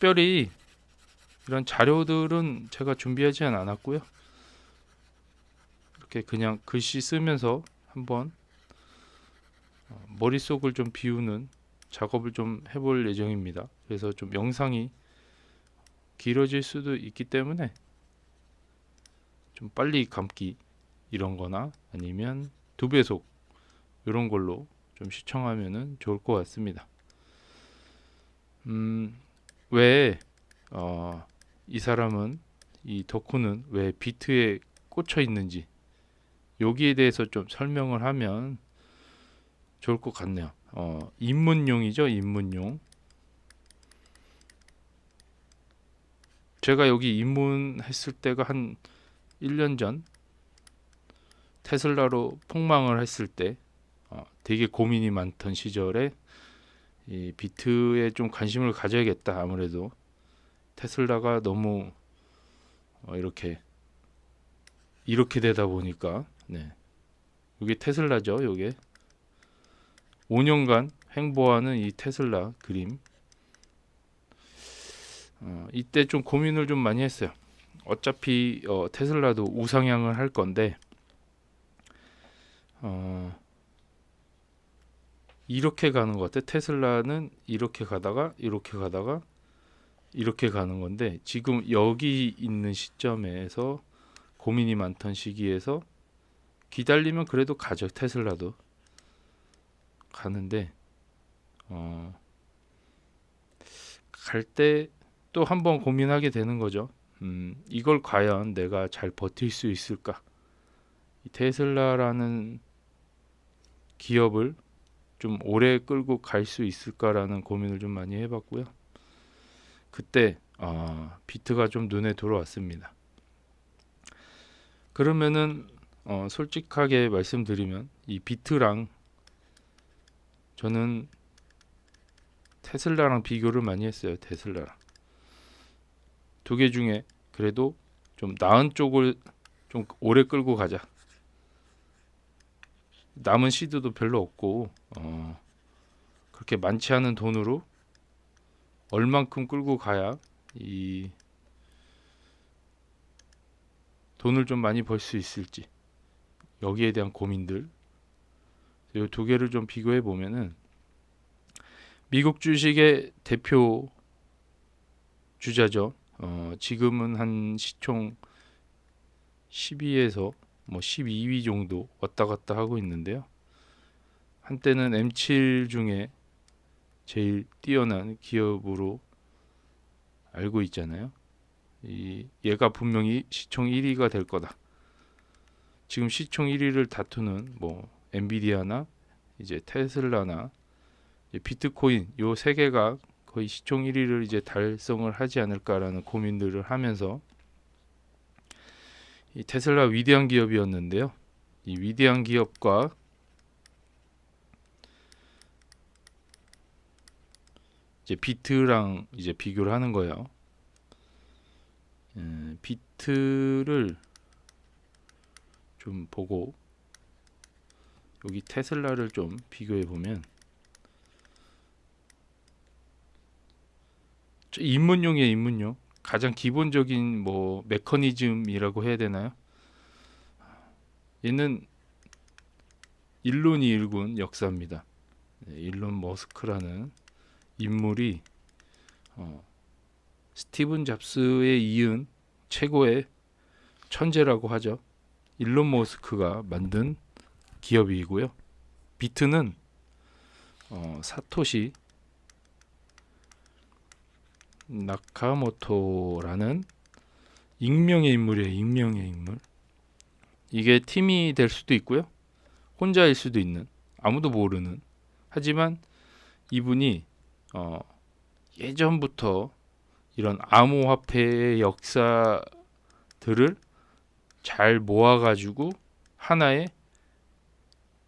특별히 이런 자료들은 제가 준비하지 않았고요. 이렇게 그냥 글씨 쓰면서 한번 머릿속을 좀 비우는 작업을 좀 해볼 예정입니다. 그래서 좀 영상이 길어질 수도 있기 때문에 좀 빨리 감기 이런 거나 아니면 2배속 이런 걸로 좀 시청하면은 좋을 것 같습니다. 왜 이 사람은, 이 덕후는 왜 비트에 꽂혀 있는지 여기에 대해서 좀 설명을 하면 좋을 것 같네요. 입문용이죠, 입문용. 제가 여기 입문했을 때가 한 1년 전 테슬라로 폭망을 했을 때 되게 고민이 많던 시절에 이 비트에 좀 관심을 가져야겠다. 아무래도 테슬라가 너무 이렇게 되다 보니까, 네, 이게 테슬라죠. 이게 5년간 횡보하는 이 테슬라 그림. 이때 좀 고민을 좀 많이 했어요. 어차피 테슬라도 우상향을 할 건데 이렇게 가는 것 같아. 테슬라는 이렇게 가다가 이렇게 가다가 이렇게 가는 건데, 지금 여기 있는 시점에서 고민이 많던 시기에서 기다리면 그래도 가죠. 테슬라도 가는데 갈 때 또 한번 고민하게 되는 거죠. 이걸 과연 내가 잘 버틸 수 있을까? 이 테슬라라는 기업을 좀 오래 끌고 갈 수 있을까라는 고민을 좀 많이 해봤고요. 그때 비트가 좀 눈에 들어왔습니다. 그러면은 솔직하게 말씀드리면 이 비트랑 저는 테슬라랑 비교를 많이 했어요. 테슬라랑. 두 개 중에 그래도 좀 나은 쪽을 좀 오래 끌고 가자. 남은 시드도 별로 없고 그렇게 많지 않은 돈으로 얼만큼 끌고 가야 이 돈을 좀 많이 벌 수 있을지, 여기에 대한 고민들, 이 두 개를 좀 비교해 보면은 미국 주식의 대표 주자죠. 지금은 한 시총 12에서 뭐 12위 정도 왔다 갔다 하고 있는데요. 한때는 M7 중에 제일 뛰어난 기업으로 알고 있잖아요. 얘가 분명히 시총 1위가 될 거다. 지금 시총 1위를 다투는 뭐 엔비디아나 이제 테슬라나 이제 비트코인, 요 세 개가 거의 시총 1위를 이제 달성을 하지 않을까라는 고민들을 하면서 이 테슬라 위대한 기업이었는데요. 이 위대한 기업과 이제 비트랑 이제 비교를 하는 거예요. 비트를 좀 보고 여기 테슬라를 좀 비교해 보면, 입문용이에요. 입문용. 가장 기본적인 뭐 메커니즘이라고 해야 되나요? 얘는 일론이 일군 역사입니다. 일론 머스크라는 인물이 스티븐 잡스에 이은 최고의 천재라고 하죠. 일론 머스크가 만든 기업이고요. 비트는 사토시 나카모토라는 익명의 인물이에요. 익명의 인물. 이게 팀이 될 수도 있고요. 혼자일 수도 있는, 아무도 모르는. 하지만 이분이 예전부터 이런 암호화폐의 역사들을 잘 모아가지고 하나의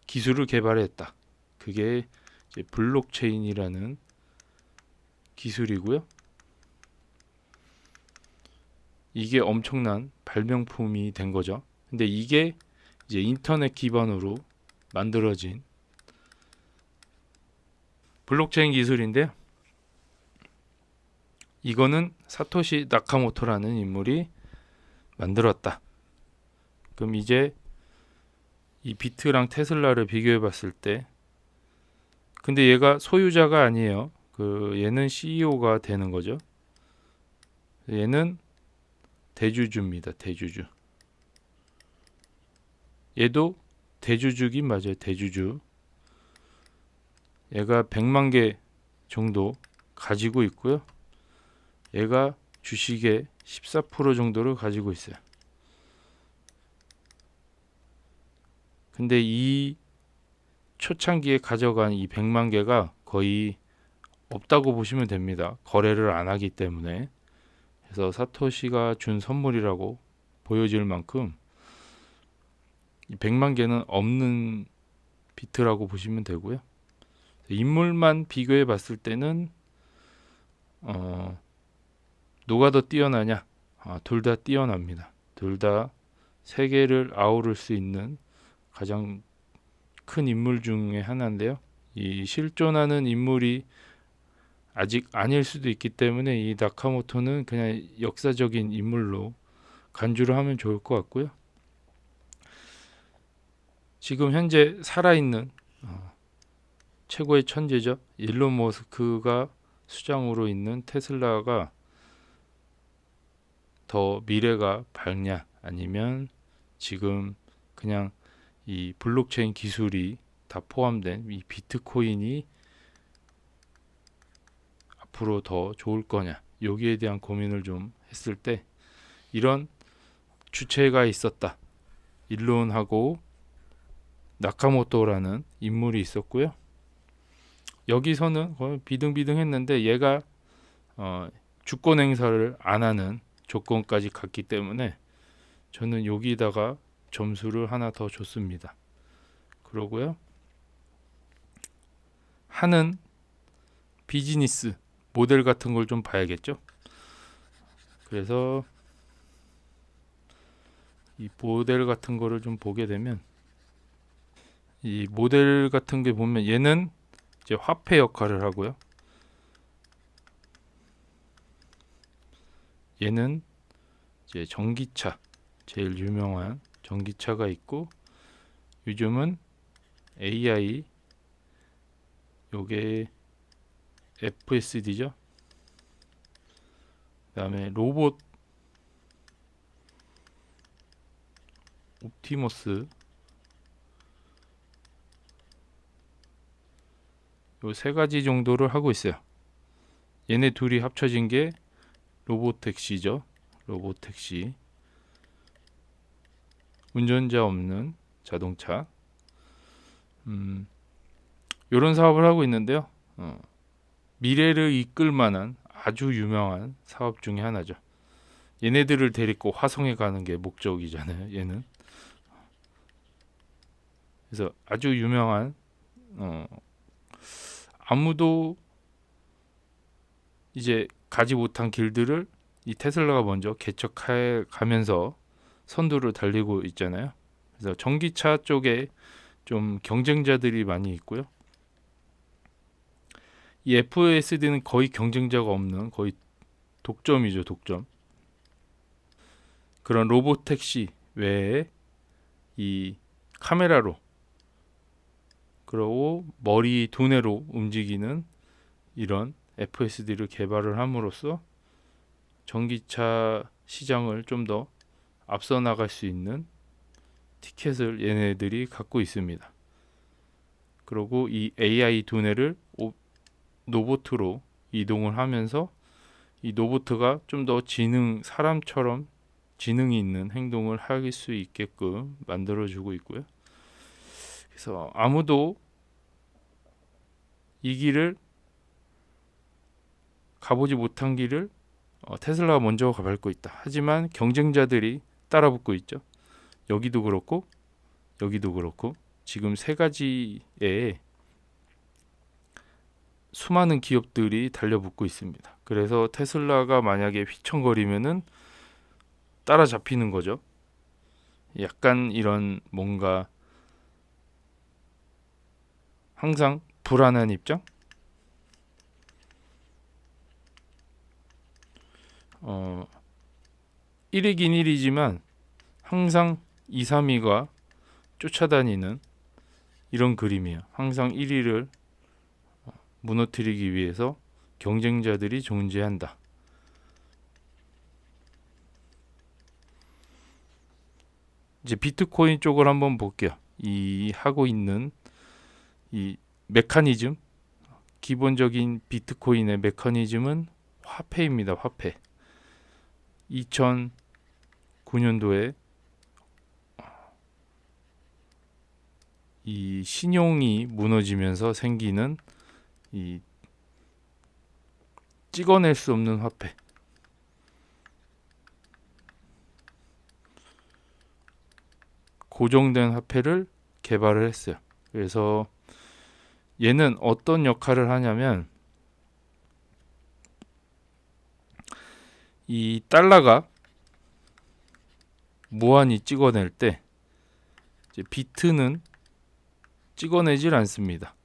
기술을 개발했다. 그게 이제 블록체인이라는 기술이고요. 이게 엄청난 발명품이 된 거죠. 근데 이게 이제 인터넷 기반으로 만들어진 블록체인 기술인데요. 이거는 사토시 나카모토라는 인물이 만들었다. 그럼 이제 이 비트랑 테슬라를 비교해 봤을 때, 근데 얘가 소유자가 아니에요. 얘는 CEO가 되는 거죠. 얘는 대주주입니다. 대주주. 얘도 대주주긴 맞아요. 대주주. 얘가 100만 개 정도 가지고 있고요. 얘가 주식의 14% 정도를 가지고 있어요. 근데 이 초창기에 가져간 이 100만 개가 거의 없다고 보시면 됩니다. 거래를 안 하기 때문에. 그래서 사토시가 준 선물이라고 보여질 만큼 이 100만 개는 없는 비트라고 보시면 되고요. 인물만 비교해 봤을 때는 누가 더 뛰어나냐? 둘 다 뛰어납니다. 둘 다 세계를 아우를 수 있는 가장 큰 인물 중에 하나인데요. 이 실존하는 인물이 아직 아닐 수도 있기 때문에 이 나카모토는 그냥 역사적인 인물로 간주를 하면 좋을 것 같고요. 지금 현재 살아있는 최고의 천재죠. 일론 머스크가 수장으로 있는 테슬라가 더 미래가 밝냐, 아니면 지금 그냥 이 블록체인 기술이 다 포함된 이 비트코인이 앞으로 더 좋을 거냐, 여기에 대한 고민을 좀 했을 때 이런 주체가 있었다. 일론하고 나카모토라는 인물이 있었고요. 여기서는 거의 비등비등했는데 얘가 주권 행사를 안 하는 조건까지 갔기 때문에 저는 여기다가 점수를 하나 더 줬습니다. 그러고요. 하는 비즈니스 모델 같은 걸 좀 봐야겠죠. 그래서 이 모델 같은 거를 좀 보게 되면, 이 모델 같은 게 보면 얘는 이제 화폐 역할을 하고요. 얘는 이제 전기차, 제일 유명한 전기차가 있고, 요즘은 AI, 요게 FSD죠. 그다음에 로봇 옵티머스, 요 세 가지 정도를 하고 있어요. 얘네 둘이 합쳐진 게 로보택시죠. 로보택시, 운전자 없는 자동차. 이런 사업을 하고 있는데요. 미래를 이끌 만한 아주 유명한 사업 중에 하나죠. 얘네들을 데리고 화성에 가는 게 목적이잖아요. 얘는. 그래서 아주 유명한, 아무도 이제 가지 못한 길들을 이 테슬라가 먼저 개척해 가면서 선두를 달리고 있잖아요. 그래서 전기차 쪽에 좀 경쟁자들이 많이 있고요. 이 FSD는 거의 경쟁자가 없는, 거의 독점이죠, 독점. 그런 로보택시 외에 이 카메라로, 그리고 머리 두뇌로 움직이는 이런 FSD를 개발을 함으로써 전기차 시장을 좀 더 앞서 나갈 수 있는 티켓을 얘네들이 갖고 있습니다. 그리고 이 AI 두뇌를 로봇으로 이동을 하면서 이 로봇가 좀 더 사람처럼 지능이 있는 행동을 할 수 있게끔 만들어주고 있고요. 그래서 아무도 이 길을 가보지 못한 길을 테슬라가 먼저 밟고 있다. 하지만 경쟁자들이 따라붙고 있죠. 여기도 그렇고 여기도 그렇고 지금 세 가지의 수많은 기업들이 달려붙고 있습니다. 그래서 테슬라가 만약에 휘청거리면은 따라잡히는 거죠. 약간 이런 뭔가 항상 불안한 입장? 1위긴 1위지만 항상 2, 3위가 쫓아다니는 이런 그림이에요. 항상 1위를 무너뜨리기 위해서 경쟁자들이 존재한다. 이제 비트코인 쪽을 한번 볼게요. 이 하고 있는 이 메커니즘, 기본적인 비트코인의 메커니즘은 화폐입니다. 화폐. 2009년도에 이 신용이 무너지면서 생기는 이 찍어낼 수 없는 화폐. 고정된 화폐를 개발을 했어요. 그래서 얘는 어떤 역할을 하냐면 이 달러가 무한히 찍어낼 때 이제 비트는 찍어내질 않습니다.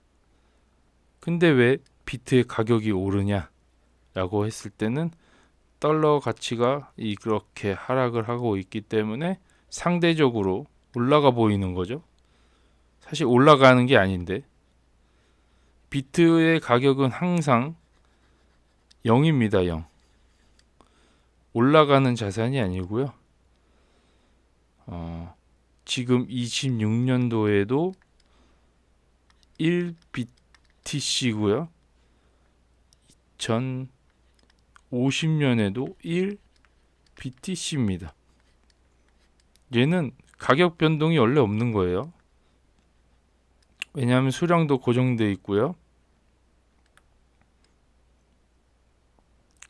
근데 왜 비트의 가격이 오르냐라고 했을 때는 달러 가치가 이렇게 하락을 하고 있기 때문에 상대적으로 올라가 보이는 거죠. 사실 올라가는 게 아닌데 비트의 가격은 항상 0입니다. 0. 올라가는 자산이 아니고요. 지금 26년도에도 1BTC고요. 2050년에도 1BTC입니다. 얘는 가격 변동이 원래 없는 거예요. 왜냐하면 수량도 고정되어 있고요.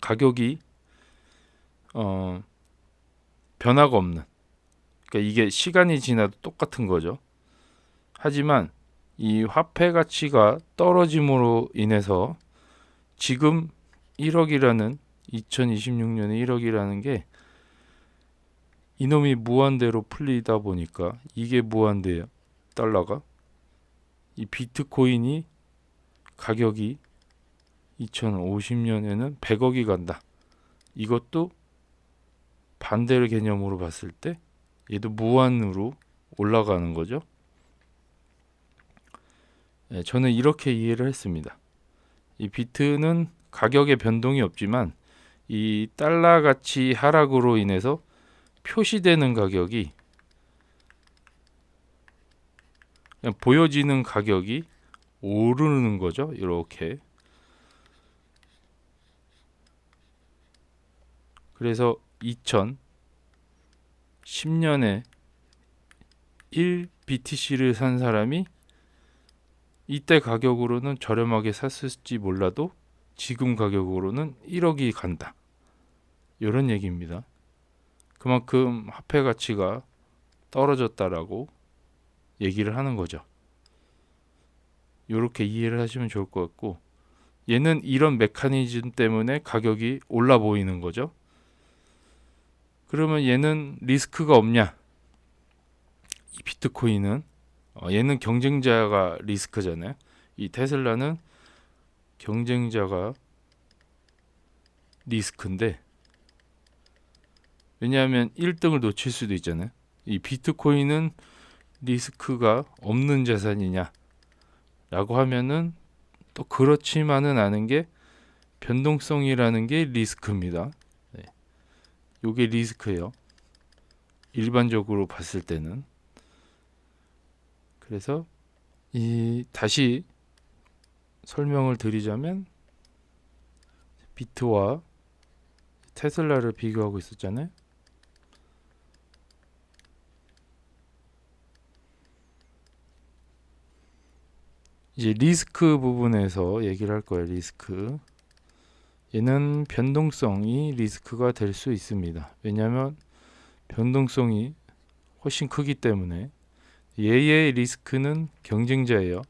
가격이 변화가 없는. 그러니까 이게 시간이 지나도 똑같은 거죠. 하지만 이 화폐 가치가 떨어짐으로 인해서 지금 1억이라는 2026년에 1억이라는 게 이놈이 무한대로 풀리다 보니까 이게 무한대예요. 달러가. 이 비트코인이 가격이 2050년에는 100억이 간다. 이것도 반대의 개념으로 봤을 때 얘도 무한으로 올라가는 거죠. 네, 저는 이렇게 이해를 했습니다. 이 비트는 가격의 변동이 없지만 이 달러 가치 하락으로 인해서 표시되는 가격이 그냥 보여지는 가격이 오르는 거죠. 이렇게. 그래서 2010년에 1BTC를 산 사람이 이때 가격으로는 저렴하게 샀을지 몰라도 지금 가격으로는 1억이 간다. 이런 얘기입니다. 그만큼 화폐 가치가 떨어졌다라고 얘기를 하는 거죠. 이렇게 이해를 하시면 좋을 것 같고, 얘는 이런 메커니즘 때문에 가격이 올라 보이는 거죠. 그러면 얘는 리스크가 없냐? 이 비트코인은 얘는 경쟁자가 리스크잖아요. 이 테슬라는 경쟁자가 리스크인데, 왜냐하면 1등을 놓칠 수도 있잖아요. 이 비트코인은 리스크가 없는 자산이냐 라고 하면은 또 그렇지만은 않은 게 변동성이라는 게 리스크입니다. 네. 요게 리스크예요. 일반적으로 봤을 때는. 그래서 다시 설명을 드리자면 비트와 테슬라를 비교하고 있었잖아요. 이제 리스크 부분에서 얘기를 할 거예요. 리스크. 얘는 변동성이 리스크가 될 수 있습니다. 왜냐하면 변동성이 훨씬 크기 때문에. 얘의 리스크는 경쟁자예요.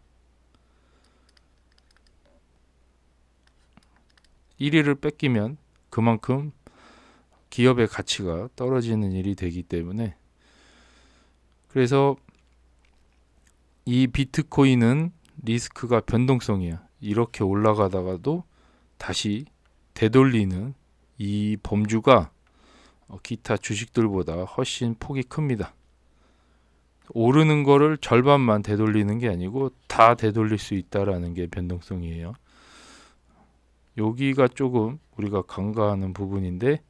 1위를 뺏기면 그만큼 기업의 가치가 떨어지는 일이 되기 때문에, 그래서 이 비트코인은 리스크가 변동성이야. 이렇게 올라가다가도 다시 되돌리는 이 범주가 기타 주식들보다 훨씬 폭이 큽니다. 오르는 거를 절반만 되돌리는 게 아니고 다 되돌릴 수 있다라는 게 변동성이에요. 여기가 조금 우리가 간과하는 부분인데,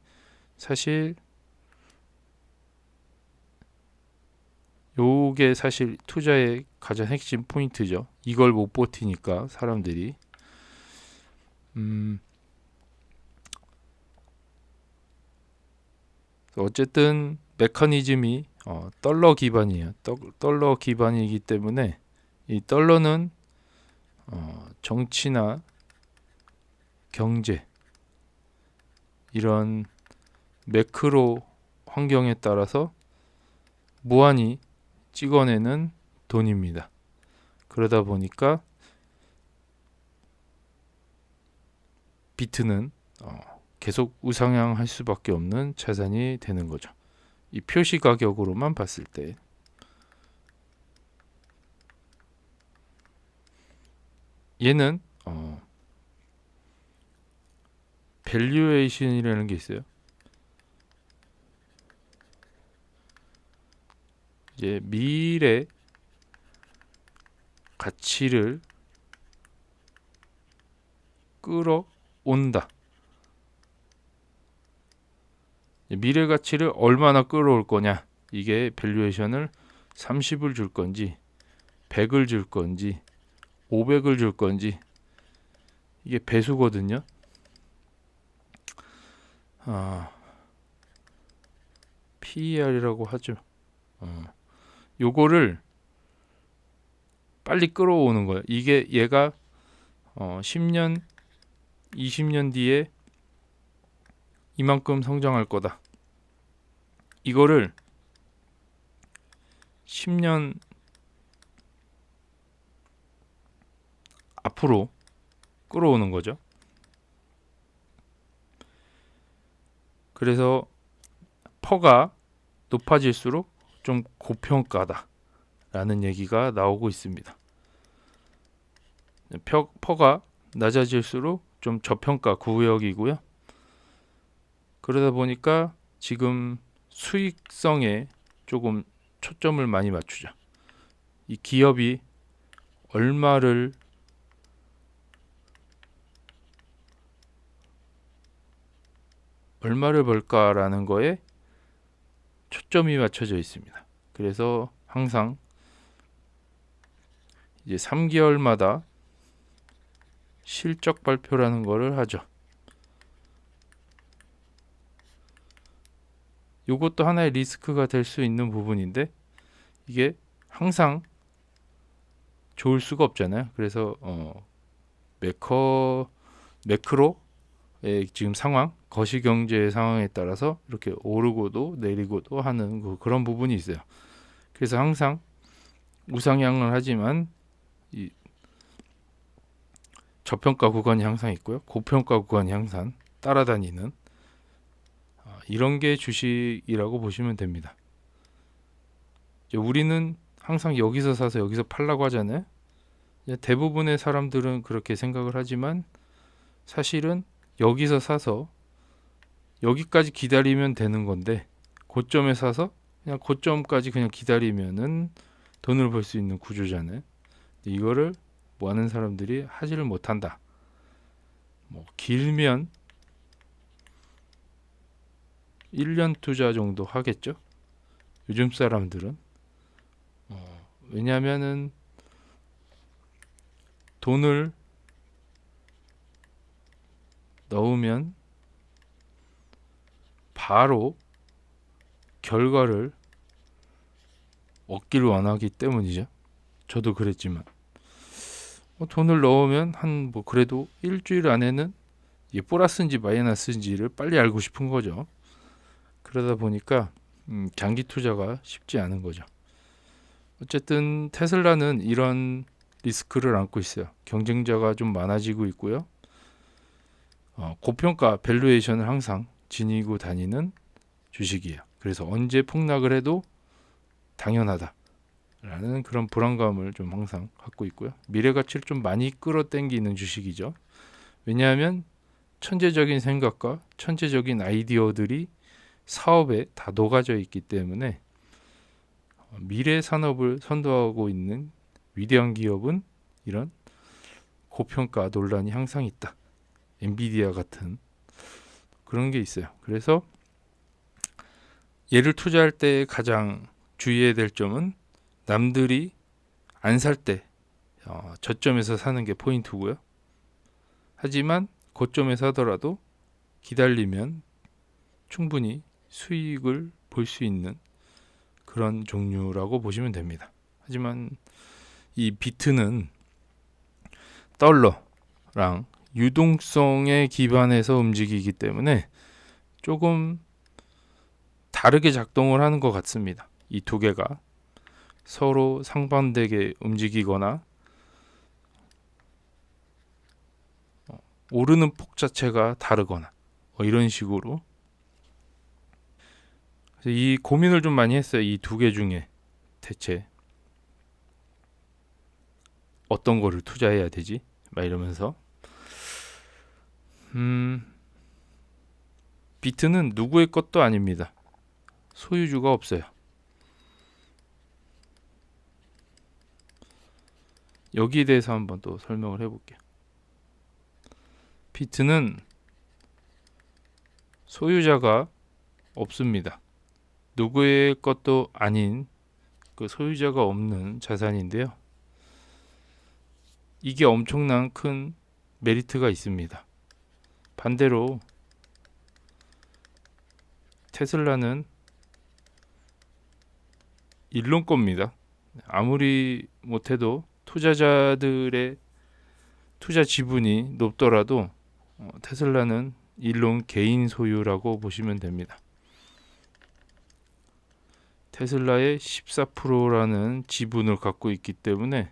사실 요게 사실 투자의 가장 핵심 포인트죠. 이걸 못 버티니까 사람들이 어쨌든 메커니즘이 달러 기반이에요. 달러 기반이기 때문에 이 달러는 정치나 경제 이런 매크로 환경에 따라서 무한히 찍어내는 돈입니다. 그러다 보니까 비트는 계속 우상향할 수밖에 없는 자산이 되는 거죠. 이 표시 가격으로만 봤을 때. 얘는 밸류에이션이라는 게 있어요. 이제 미래 가치를 끌어온다. 미래 가치를 얼마나 끌어올 거냐. 이게 밸류에이션을 30을 줄 건지 100을 줄 건지 500을 줄 건지, 이게 배수거든요. PER이라고 하죠. 요거를 빨리 끌어오는 거예요. 이게 얘가 10년 20년 뒤에 이만큼 성장할 거다. 이거를 10년 앞으로 끌어오는 거죠. 그래서 퍼가 높아질수록 좀 고평가다 라는 얘기가 나오고 있습니다. 퍼가 낮아질수록 좀 저평가 구역이고요. 그러다 보니까 지금 수익성에 조금 초점을 많이 맞추죠. 이 기업이 얼마를 벌까라는 거에 초점이 맞춰져 있습니다. 그래서 항상 이제 3개월마다 실적 발표라는 거를 하죠. 이것도 하나의 리스크가 될 수 있는 부분인데, 이게 항상 좋을 수가 없잖아요. 그래서 매크로의 지금 상황, 거시경제 상황에 따라서 이렇게 오르고도 내리고도 하는 그런 부분이 있어요. 그래서 항상 우상향을 하지만 이 저평가 구간이 항상 있고요. 고평가 구간이 항상 따라다니는 이런 게 주식이라고 보시면 됩니다. 우리는 항상 여기서 사서 여기서 팔라고 하잖아요. 대부분의 사람들은 그렇게 생각을 하지만 사실은 여기서 사서 여기까지 기다리면 되는 건데, 고점에 사서 그냥 고점까지 그냥 기다리면은 돈을 벌 수 있는 구조잖아요. 이거를 많은 사람들이 하지를 못한다. 길면 1년 투자 정도 하겠죠. 요즘 사람들은 왜냐하면은 돈을 넣으면 바로 결과를 얻기를 원하기 때문이죠. 저도 그랬지만 돈을 넣으면 한 그래도 일주일 안에는 이게 플러스인지 마이너스인지를 빨리 알고 싶은 거죠. 그러다 보니까 장기 투자가 쉽지 않은 거죠. 어쨌든 테슬라는 이런 리스크를 안고 있어요. 경쟁자가 좀 많아지고 있고요. 고평가 밸류에이션을 항상 지니고 다니는 주식이에요. 그래서 언제 폭락을 해도 당연하다라는 그런 불안감을 좀 항상 갖고 있고요. 미래 가치를 좀 많이 끌어당기는 주식이죠. 왜냐하면 천재적인 생각과 천재적인 아이디어들이 사업에 다 녹아져 있기 때문에 미래 산업을 선도하고 있는 위대한 기업은 이런 고평가 논란이 항상 있다. 엔비디아 같은 그런 게 있어요. 그래서 얘를 투자할 때 가장 주의해야 될 점은 남들이 안 살 때 저점에서 사는 게 포인트고요. 하지만 고점에서 하더라도 기다리면 충분히 수익을 볼 수 있는 그런 종류라고 보시면 됩니다. 하지만 이 비트는 달러랑 유동성에 기반해서 움직이기 때문에 조금 다르게 작동을 하는 것 같습니다. 이 두 개가 서로 상반되게 움직이거나 오르는 폭 자체가 다르거나 이런 식으로 이 고민을 좀 많이 했어요. 이 두 개 중에 대체 어떤 거를 투자해야 되지? 막 이러면서 비트는 누구의 것도 아닙니다. 소유주가 없어요. 여기에 대해서 한번 또 설명을 해볼게요. 비트는 소유자가 없습니다. 누구의 것도 아닌 그 소유자가 없는 자산인데요. 이게 엄청난 큰 메리트가 있습니다. 반대로 테슬라는 일론 겁니다. 아무리 못해도 투자자들의 투자 지분이 높더라도 테슬라는 일론 개인 소유라고 보시면 됩니다. 테슬라의 14%라는 지분을 갖고 있기 때문에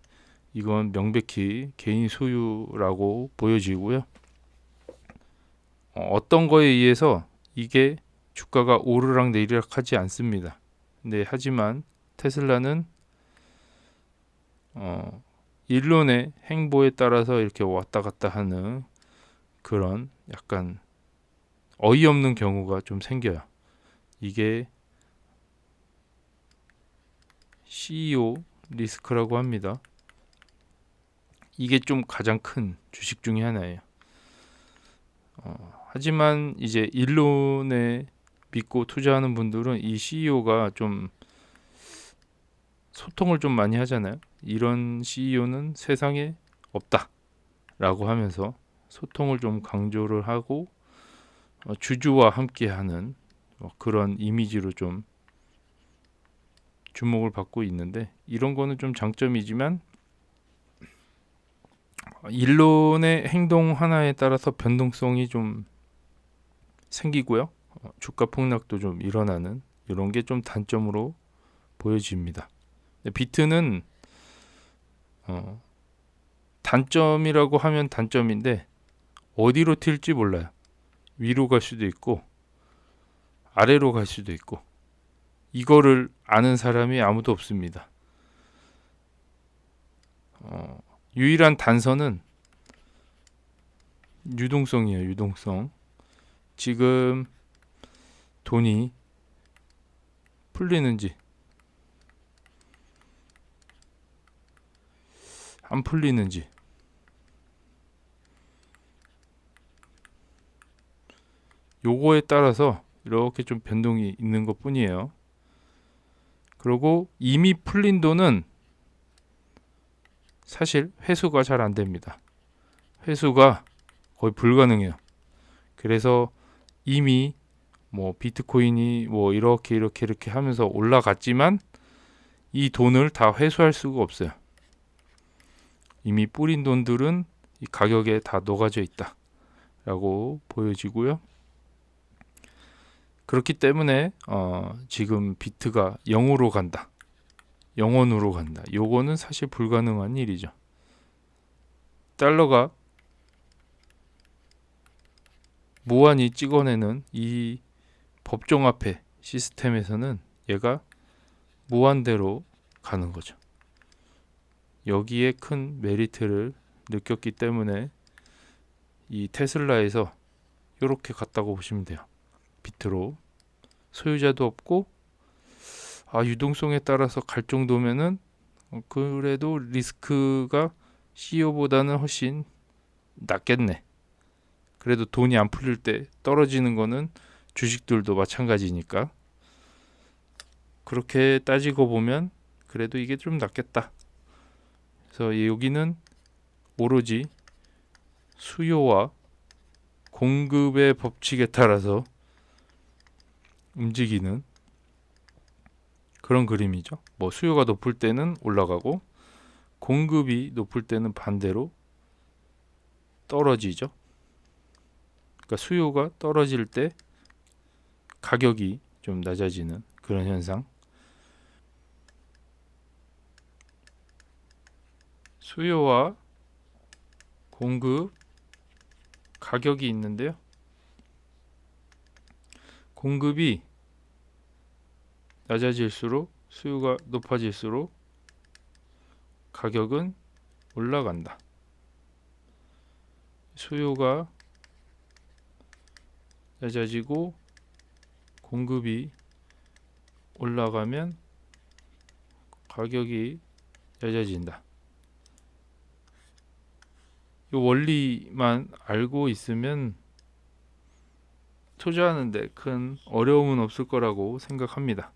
이건 명백히 개인 소유라고 보여지고요. 어떤 거에 의해서 이게 주가가 오르락 내리락 하지 않습니다. 네, 하지만 테슬라는 일론의 행보에 따라서 이렇게 왔다 갔다 하는 그런 약간 어이없는 경우가 좀 생겨요. 이게 CEO 리스크라고 합니다. 이게 좀 가장 큰 주식 중에 하나예요. 하지만 이제 일론에 믿고 투자하는 분들은 이 CEO가 좀 소통을 좀 많이 하잖아요. 이런 CEO는 세상에 없다라고 하면서 소통을 좀 강조를 하고 주주와 함께하는 그런 이미지로 좀 주목을 받고 있는데 이런 거는 좀 장점이지만 일론의 행동 하나에 따라서 변동성이 좀 생기고요. 주가 폭락도 좀 일어나는 이런 게 좀 단점으로 보여집니다. 비트는 단점이라고 하면 단점인데 어디로 튈지 몰라요. 위로 갈 수도 있고 아래로 갈 수도 있고 이거를 아는 사람이 아무도 없습니다. 유일한 단서는 유동성이에요. 유동성. 지금 돈이 풀리는지 안 풀리는지 요거에 따라서 이렇게 좀 변동이 있는 것 뿐이에요. 그리고 이미 풀린 돈은 사실 회수가 잘 안 됩니다. 회수가 거의 불가능해요. 그래서 이미 뭐 비트코인이 뭐 이렇게 하면서 올라갔지만 이 돈을 다 회수할 수가 없어요. 이미 뿌린 돈들은 이 가격에 다 녹아져 있다라고 보여지고요. 그렇기 때문에 지금 비트가 0으로 간다. 0원으로 간다. 요거는 사실 불가능한 일이죠. 달러가 무한히 찍어내는 이 법정화폐 시스템에서는 얘가 무한대로 가는 거죠. 여기에 큰 메리트를 느꼈기 때문에 이 테슬라에서 이렇게 갔다고 보시면 돼요. 비트로 소유자도 없고 유동성에 따라서 갈 정도면은 그래도 리스크가 CEO보다는 훨씬 낫겠네. 그래도 돈이 안 풀릴 때 떨어지는 거는 주식들도 마찬가지니까 그렇게 따지고 보면 그래도 이게 좀 낫겠다. 그래서 여기는 오로지 수요와 공급의 법칙에 따라서 움직이는 그런 그림이죠. 뭐 수요가 높을 때는 올라가고 공급이 높을 때는 반대로 떨어지죠. 그러니까 수요가 떨어질 때 가격이 좀 낮아지는 그런 현상. 수요와 공급, 가격이 있는데요. 공급이 낮아질수록 수요가 높아질수록 가격은 올라간다. 수요가 낮아지고 공급이 올라가면 가격이 낮아진다. 이 원리만 알고 있으면 투자하는데 큰 어려움은 없을 거라고 생각합니다.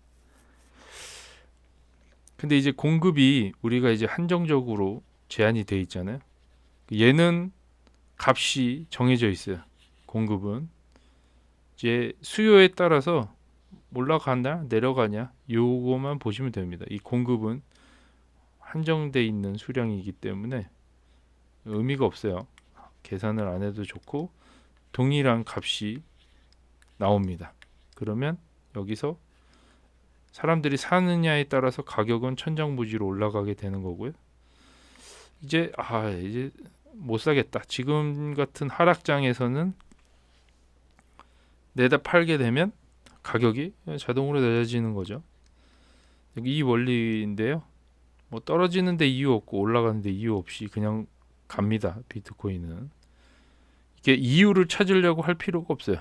근데 이제 공급이 우리가 이제 한정적으로 제한이 돼 있잖아요. 얘는 값이 정해져 있어요. 공급은 이제 수요에 따라서 올라가냐 내려가냐 요거만 보시면 됩니다. 이 공급은 한정돼 있는 수량이기 때문에 의미가 없어요. 계산을 안 해도 좋고 동일한 값이 나옵니다. 그러면 여기서 사람들이 사느냐에 따라서 가격은 천정부지로 올라가게 되는 거고요. 이제 못 사겠다. 지금 같은 하락장에서는 내다 팔게 되면 가격이 자동으로 낮아지는 거죠. 이 원리인데요. 뭐 떨어지는데 이유 없고 올라가는데 이유 없이 그냥 갑니다. 비트코인은 이게 이유를 찾으려고 할 필요가 없어요.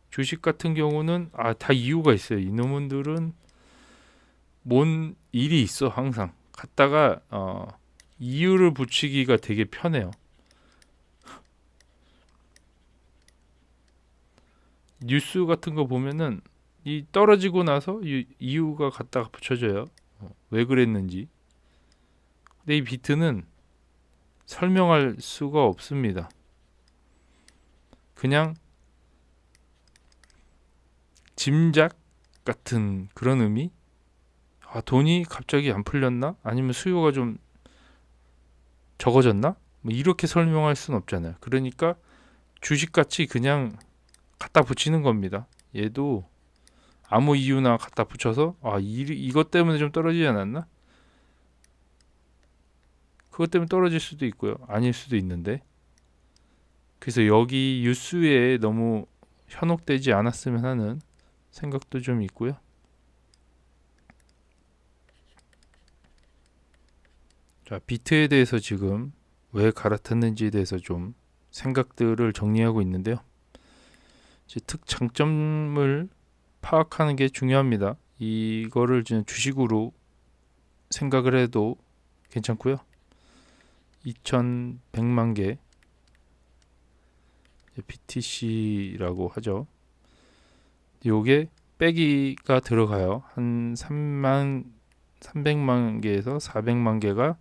주식 같은 경우는 다 이유가 있어요. 이놈들은 뭔 일이 있어. 항상 갔다가 이유를 붙이기가 되게 편해요. 뉴스 같은 거 보면은 이 떨어지고 나서 이유가 갖다가 붙여져요. 왜 그랬는지. 근데 이 비트는 설명할 수가 없습니다. 그냥 짐작 같은 그런 의미? 돈이 갑자기 안 풀렸나? 아니면 수요가 좀 적어졌나? 뭐 이렇게 설명할 수는 없잖아요. 그러니까 주식같이 그냥 갖다 붙이는 겁니다. 얘도 아무 이유나 갖다 붙여서 이것 때문에 좀 떨어지지 않았나? 그것 때문에 떨어질 수도 있고요. 아닐 수도 있는데. 그래서 여기 뉴스에 너무 현혹되지 않았으면 하는 생각도 좀 있고요. 자, 비트에 대해서 지금 왜 갈아탔는지에 대해서 좀 생각들을 정리하고 있는데요. 이제 특장점을 파악하는 게 중요합니다. 이거를 주식으로 생각을 해도 괜찮고요. 2100만 개 BTC라고 하죠. 요게 빼기가 들어가요. 한 300만 개에서 400만 개가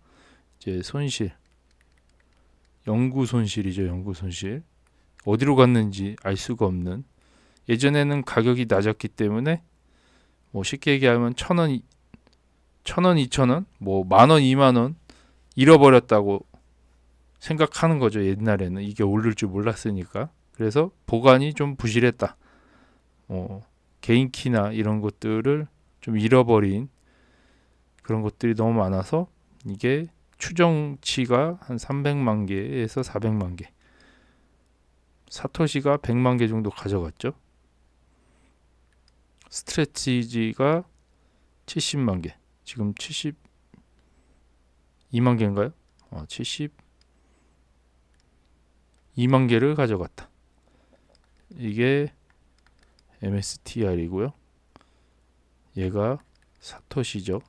이제 손실, 영구 손실이죠. 영구 손실. 어디로 갔는지 알 수가 없는. 예전에는 가격이 낮았기 때문에 뭐 쉽게 얘기하면 1,000원, 2,000원, 뭐 만원, 2만원 잃어버렸다고 생각하는 거죠. 옛날에는 이게 오를 줄 몰랐으니까. 그래서 보관이 좀 부실했다. 개인키나 이런 것들을 좀 잃어버린 그런 것들이 너무 많아서 이게 추정치가 한 300만 개에서 400만 개. 사토시가 100만 개 정도 가져갔죠. 스트레티지가 70만 개. 지금 72만 개인가요? 72만 개를 가져갔다. 이게 MSTR이고요. 얘가 사토시죠.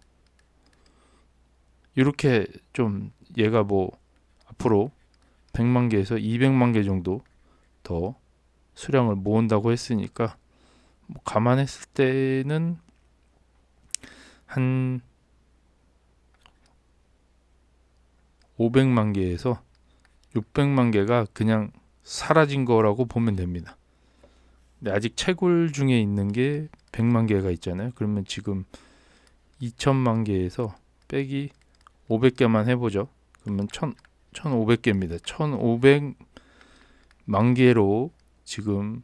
이렇게 좀 얘가 뭐 앞으로 100만 개에서 200만 개 정도 더 수량을 모은다고 했으니까 뭐 감안했을 때는 한 500만 개에서 600만 개가 그냥 사라진 거라고 보면 됩니다. 근데 아직 채굴 중에 있는 게 100만 개가 있잖아요. 그러면 지금 2000만 개에서 빼기 500개만 해보죠. 그러면 1500개입니다. 1500만 개로 지금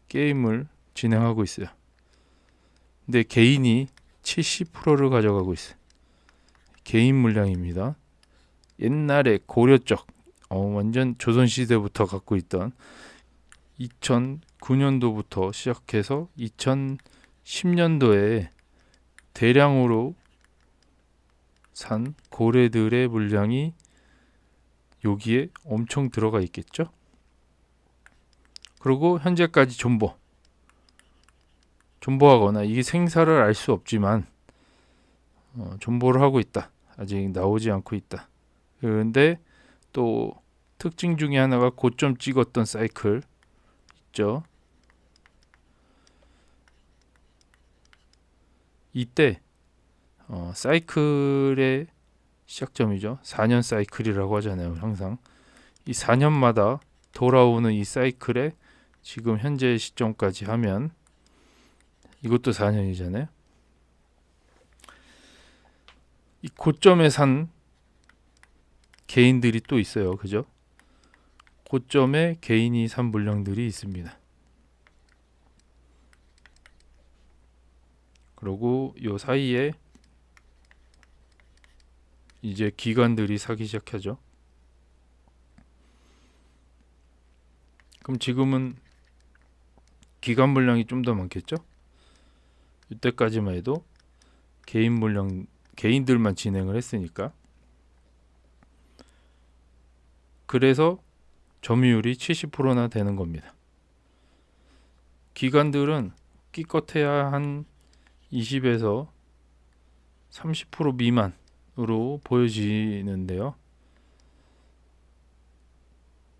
게임을 진행하고 있어요. 근데 개인이 70%를 가져가고 있어요. 개인 물량입니다. 옛날에 고려적 완전 조선시대부터 갖고 있던 2009년도부터 시작해서 2010년도에 대량으로 산 고래들의 물량이 여기에 엄청 들어가 있겠죠. 그리고 현재까지 존버하거나 이게 생사를 알 수 없지만 존버를 하고 있다. 아직 나오지 않고 있다. 그런데 또 특징 중에 하나가 고점 찍었던 사이클 있죠. 이때 사이클의 시작점이죠. 4년 사이클이라고 하잖아요. 항상 이 4년마다 돌아오는 이 사이클에 지금 현재 시점까지 하면 이것도 4년이잖아요. 이 고점에 산 개인들이 또 있어요. 그죠? 고점에 개인이 산 물량들이 있습니다. 그리고 요 사이에 이제 기관들이 사기 시작하죠. 그럼 지금은 기관 물량이 좀 더 많겠죠? 이때까지만 해도 개인 물량, 개인들만 진행을 했으니까. 그래서 점유율이 70%나 되는 겁니다. 기관들은 기껏해야 한 20에서 30% 미만으로 보여지는데요.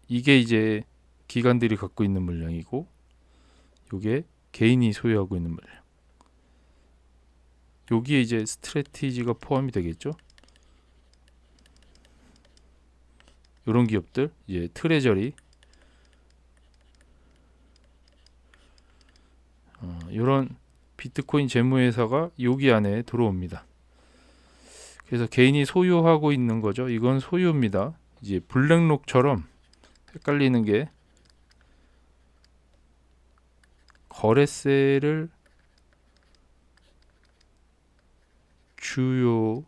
이게 이제 기관들이 갖고 있는 물량이고, 이게 개인이 소유하고 있는 물량. 여기에 이제 스트래티지가 포함이 되겠죠. 이런 기업들, 이제 트레저리, 이런 비트코인 재무회사가 여기 안에 들어옵니다. 그래서 개인이 소유하고 있는 거죠. 이건 소유입니다. 이제 블랙록처럼 헷갈리는 게 거래세를 주요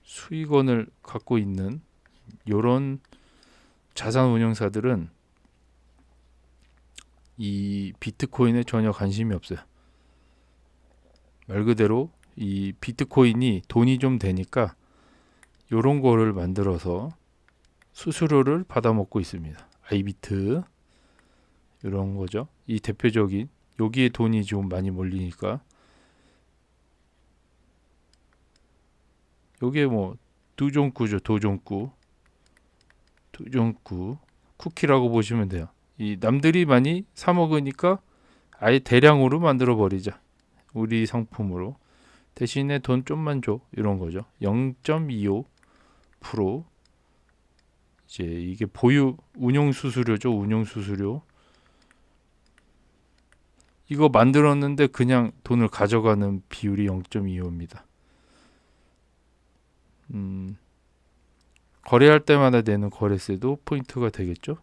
수익원을 갖고 있는 이런 자산 운용사들은 이 비트코인에 전혀 관심이 없어요. 말 그대로 이 비트코인이 돈이 좀 되니까 이런 거를 만들어서 수수료를 받아먹고 있습니다. 아이비트 이런 거죠. 이 대표적인 여기에 돈이 좀 많이 몰리니까 여기에 뭐 두종구죠. 도종구 쿠키라고 보시면 돼요. 이 남들이 많이 사 먹으니까 아예 대량으로 만들어 버리자. 우리 상품으로 대신에 돈 좀만 줘. 이런 거죠. 0.25% 이제 이게 보유 운용 수수료죠. 운용 수수료. 이거 만들었는데 그냥 돈을 가져가는 비율이 0.25입니다. 거래할 때마다 내는 거래세도 포인트가 되겠죠.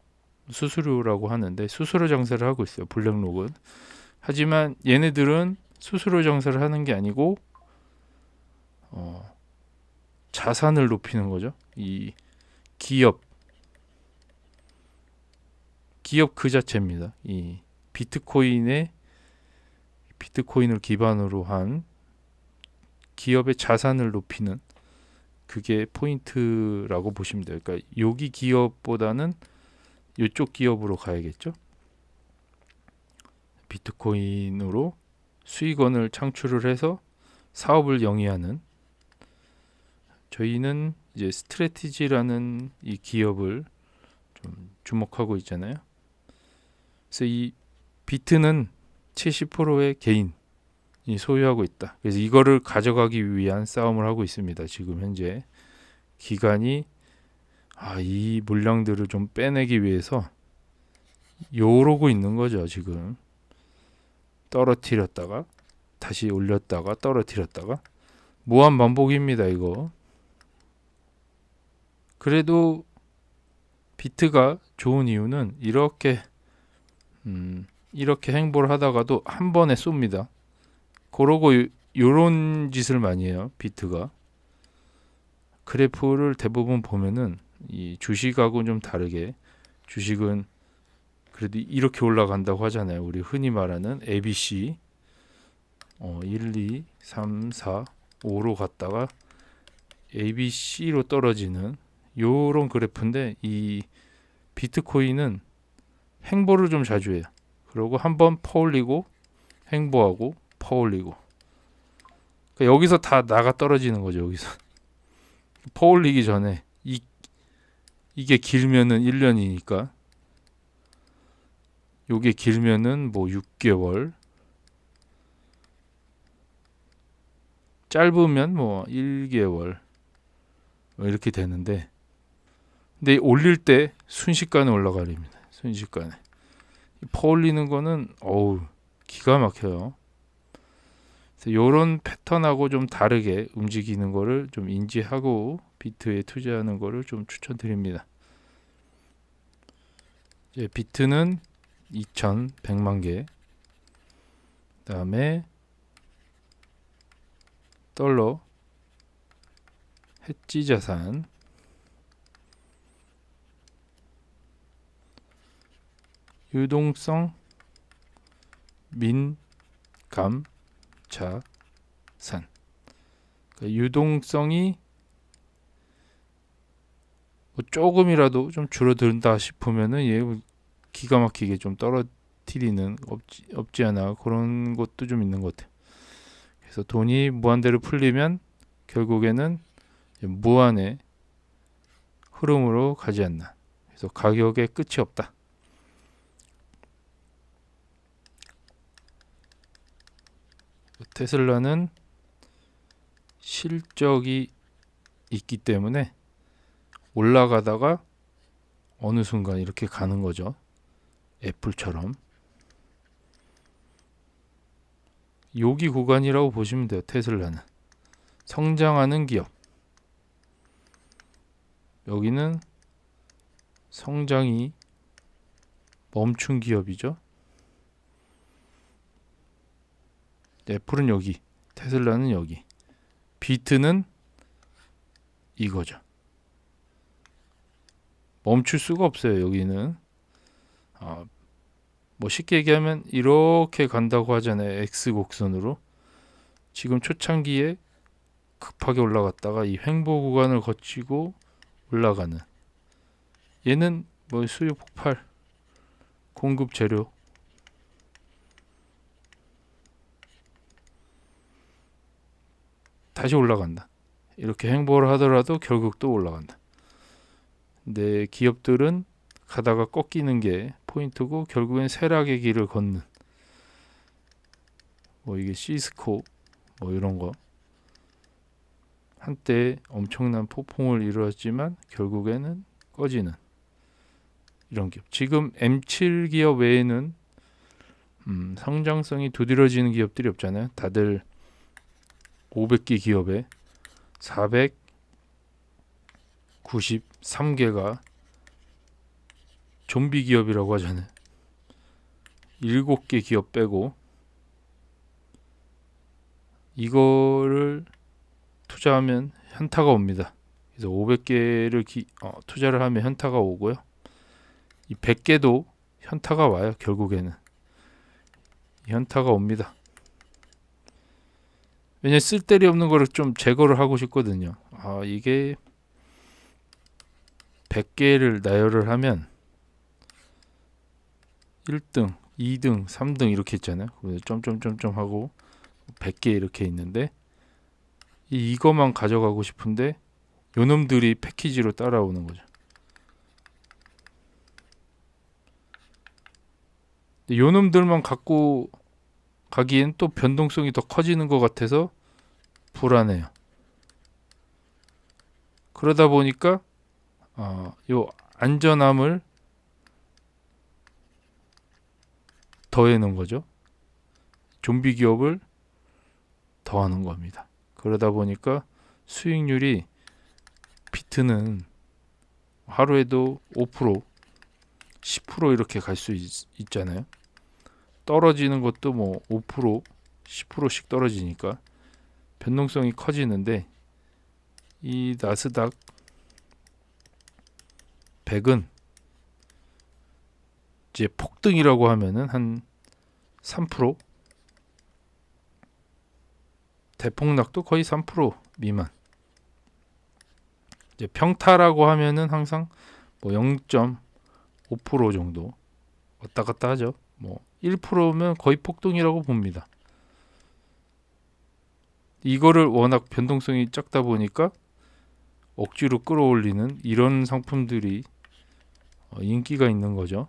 수수료라고 하는데 수수료 장사를 하고 있어요. 블랙록은. 하지만 얘네들은 수수료 장사를 하는 게 아니고 자산을 높이는 거죠. 이 기업 그 자체입니다. 이 비트코인을 기반으로 한 기업의 자산을 높이는 그게 포인트라고 보시면 돼요. 그러니까 여기 기업보다는 이쪽 기업으로 가야겠죠. 비트코인으로 수익원을 창출을 해서 사업을 영위하는, 저희는 이제 스트래티지라는 이 기업을 좀 주목하고 있잖아요. 그래서 이 비트는 70%의 개인이 소유하고 있다. 그래서 이거를 가져가기 위한 싸움을 하고 있습니다. 지금 현재 기관이 이 물량들을 좀 빼내기 위해서 요러고 있는 거죠. 지금 떨어뜨렸다가 다시 올렸다가 떨어뜨렸다가 무한 반복입니다. 이거. 그래도 비트가 좋은 이유는 이렇게 행보를 하다가도 한 번에 쏩니다. 그러고 요런 짓을 많이 해요. 비트가. 그래프를 대부분 보면은 이 주식하고는 좀 다르게, 주식은 그래도 이렇게 올라간다고 하잖아요. 우리 흔히 말하는 ABC 1, 2, 3, 4, 5로 갔다가 ABC로 떨어지는 요런 그래프인데, 이 비트코인은 행보를 좀 자주 해요. 그리고 한번 퍼올리고 행보하고 퍼올리고, 그러니까 여기서 다 나가 떨어지는 거죠. 여기서 퍼올리기 전에 이게 길면은 1년이니까, 요게 길면은 뭐 6개월, 짧으면 뭐 1개월 뭐 이렇게 되는데, 근데 올릴 때 순식간에 올라가립니다. 순식간에. 퍼올리는 거는 기가 막혀요. 그래서 요런 패턴하고 좀 다르게 움직이는 거를 좀 인지하고 비트에 투자하는 거를 좀 추천드립니다. 이제 비트는 2,100만 개, 그다음에 달러, 해지 자산, 유동성, 민감 자산. 그러니까 유동성이 뭐 조금이라도 좀 줄어든다 싶으면은 얘 기가 막히게 좀 떨어뜨리는, 없지 않아 그런 것도 좀 있는 것 같아요. 그래서 돈이 무한대로 풀리면 결국에는 무한의 흐름으로 가지 않나. 그래서 가격에 끝이 없다. 테슬라는 실적이 있기 때문에 올라가다가 어느 순간 이렇게 가는 거죠. 애플처럼. 여기 구간이라고 보시면 돼요. 테슬라는 성장하는 기업, 여기는 성장이 멈춘 기업이죠. 애플은 여기, 테슬라는 여기, 비트는 이거죠. 멈출 수가 없어요. 여기는 뭐 쉽게 얘기하면 이렇게 간다고 하잖아요. X 곡선으로. 지금 초창기에 급하게 올라갔다가 이 횡보 구간을 거치고 올라가는, 얘는 뭐 수요 폭발, 공급 재료, 다시 올라간다. 이렇게 행보를 하더라도 결국 또 올라간다. 근데 기업들은 가다가 꺾이는 게 포인트고, 결국엔 쇠락의 길을 걷는, 뭐 이게 시스코 뭐 이런 거 한때 엄청난 폭풍을 이루었지만 결국에는 꺼지는 이런 기업. 지금 M7 기업 외에는 성장성이 두드러지는 기업들이 없잖아요. 다들 500개 기업에 493개가 좀비 기업이라고 하잖아요. 7개 기업 빼고 이거를 투자하면 현타가 옵니다. 그래서 500개를 투자를 하면 현타가 오고요. 이 100개도 현타가 와요. 결국에는 현타가 옵니다. 왜냐면 쓸데리 없는 거를 좀 제거를 하고 싶거든요. 이게 100개를 나열을 하면 1등, 2등, 3등 이렇게 있잖아요. 그래서 점점점점 하고 100개 이렇게 있는데 이거만 가져가고 싶은데 요놈들이 패키지로 따라오는 거죠. 요놈들만 갖고 가기엔 또 변동성이 더 커지는 것 같아서 불안해요. 그러다 보니까 요 안전함을 더해 놓은 거죠. 좀비 기업을 더하는 겁니다. 그러다 보니까 수익률이 비트는 하루에도 5%, 10% 이렇게 갈 수 있잖아요. 떨어지는 것도 뭐 5%, 10%씩 떨어지니까 변동성이 커지는데 이 나스닥 100은 이제 폭등이라고 하면은 한 3%, 대폭락도 거의 3% 미만. 이제 평타라고 하면은 항상 뭐 0.5% 정도 왔다 갔다 하죠. 뭐 1%면 거의 폭등이라고 봅니다. 이거를 워낙 변동성이 작다 보니까 억지로 끌어올리는 이런 상품들이 인기가 있는 거죠.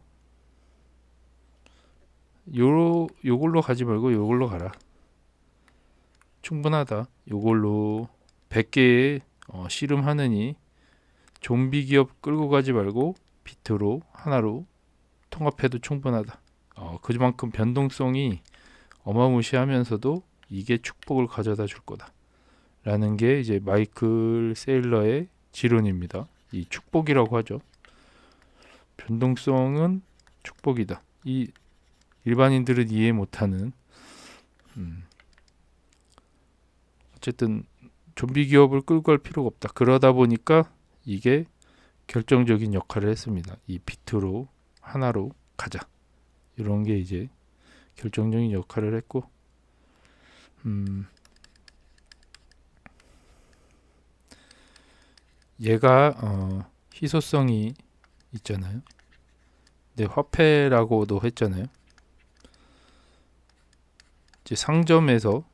요걸로 가지 말고 요걸로 가라. 충분하다. 요걸로 100개의 씨름하느니 좀비 기업 끌고 가지 말고 비트로 하나로 통합해도 충분하다. 그만큼 변동성이 어마무시하면서도 이게 축복을 가져다 줄 거다. 라는 게 이제 마이클 세일러의 지론입니다. 이 축복이라고 하죠. 변동성은 축복이다. 이 일반인들은 이해 못하는 어쨌든 좀비 기업을 끌고 갈 필요가 없다. 그러다 보니까 이게 결정적인 역할을 했습니다. 이 비트로 하나로 가자. 이런 게 이제 결정적인 역할을 했고 얘가 희소성이 있잖아요. 네, 화폐라고도 했잖아요. 이제 상점에서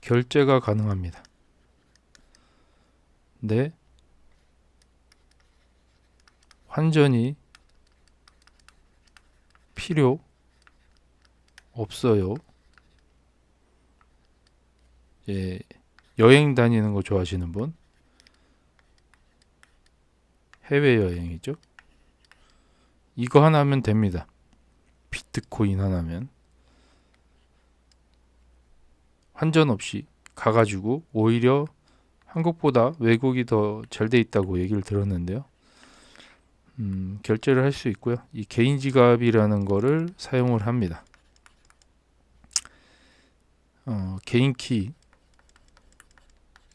결제가 가능합니다. 네, 환전이 필요 없어요. 예, 여행 다니는 거 좋아하시는 분, 해외 여행이죠. 이거 하나면 됩니다. 비트코인 하나면 환전 없이 가가지고 오히려 한국보다 외국이 더 잘 돼 있다고 얘기를 들었는데요. 결제를 할 수 있고요. 이 개인 지갑이라는 거를 사용을 합니다. 개인 키,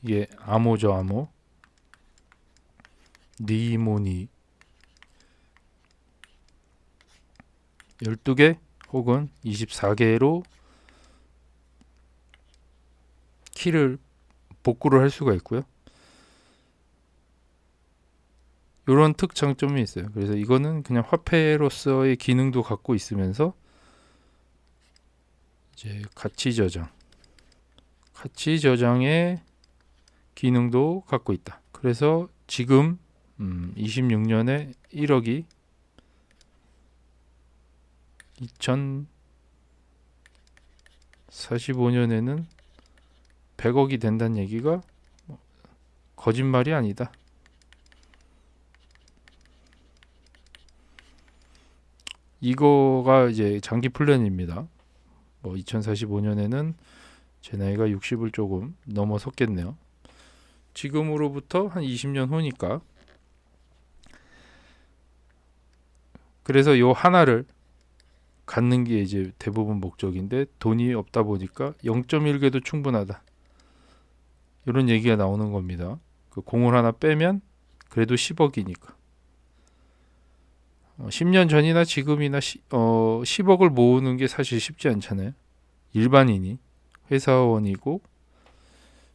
이게 암호죠, 암호. 니모니 12개 혹은 24개로 키를 복구를 할 수가 있고요. 이런 특장점이 있어요. 그래서 이거는 그냥 화폐로서의 기능도 갖고 있으면서 이제 가치 저장의 기능도 갖고 있다. 그래서 지금 26년에 1억이 2045년에는 100억이 된다는 얘기가 거짓말이 아니다. 이거가 이제 장기 플랜입니다. 뭐 2045년에는 제 나이가 60을 조금 넘어섰겠네요. 지금으로부터 한 20년 후니까. 그래서 요 하나를 갖는 게 이제 대부분 목적인데 돈이 없다 보니까 0.1개도 충분하다. 이런 얘기가 나오는 겁니다. 그 공을 하나 빼면 그래도 10억이니까. 10년 전이나 지금이나 10억을 모으는 게 사실 쉽지 않잖아요. 일반인이 회사원이고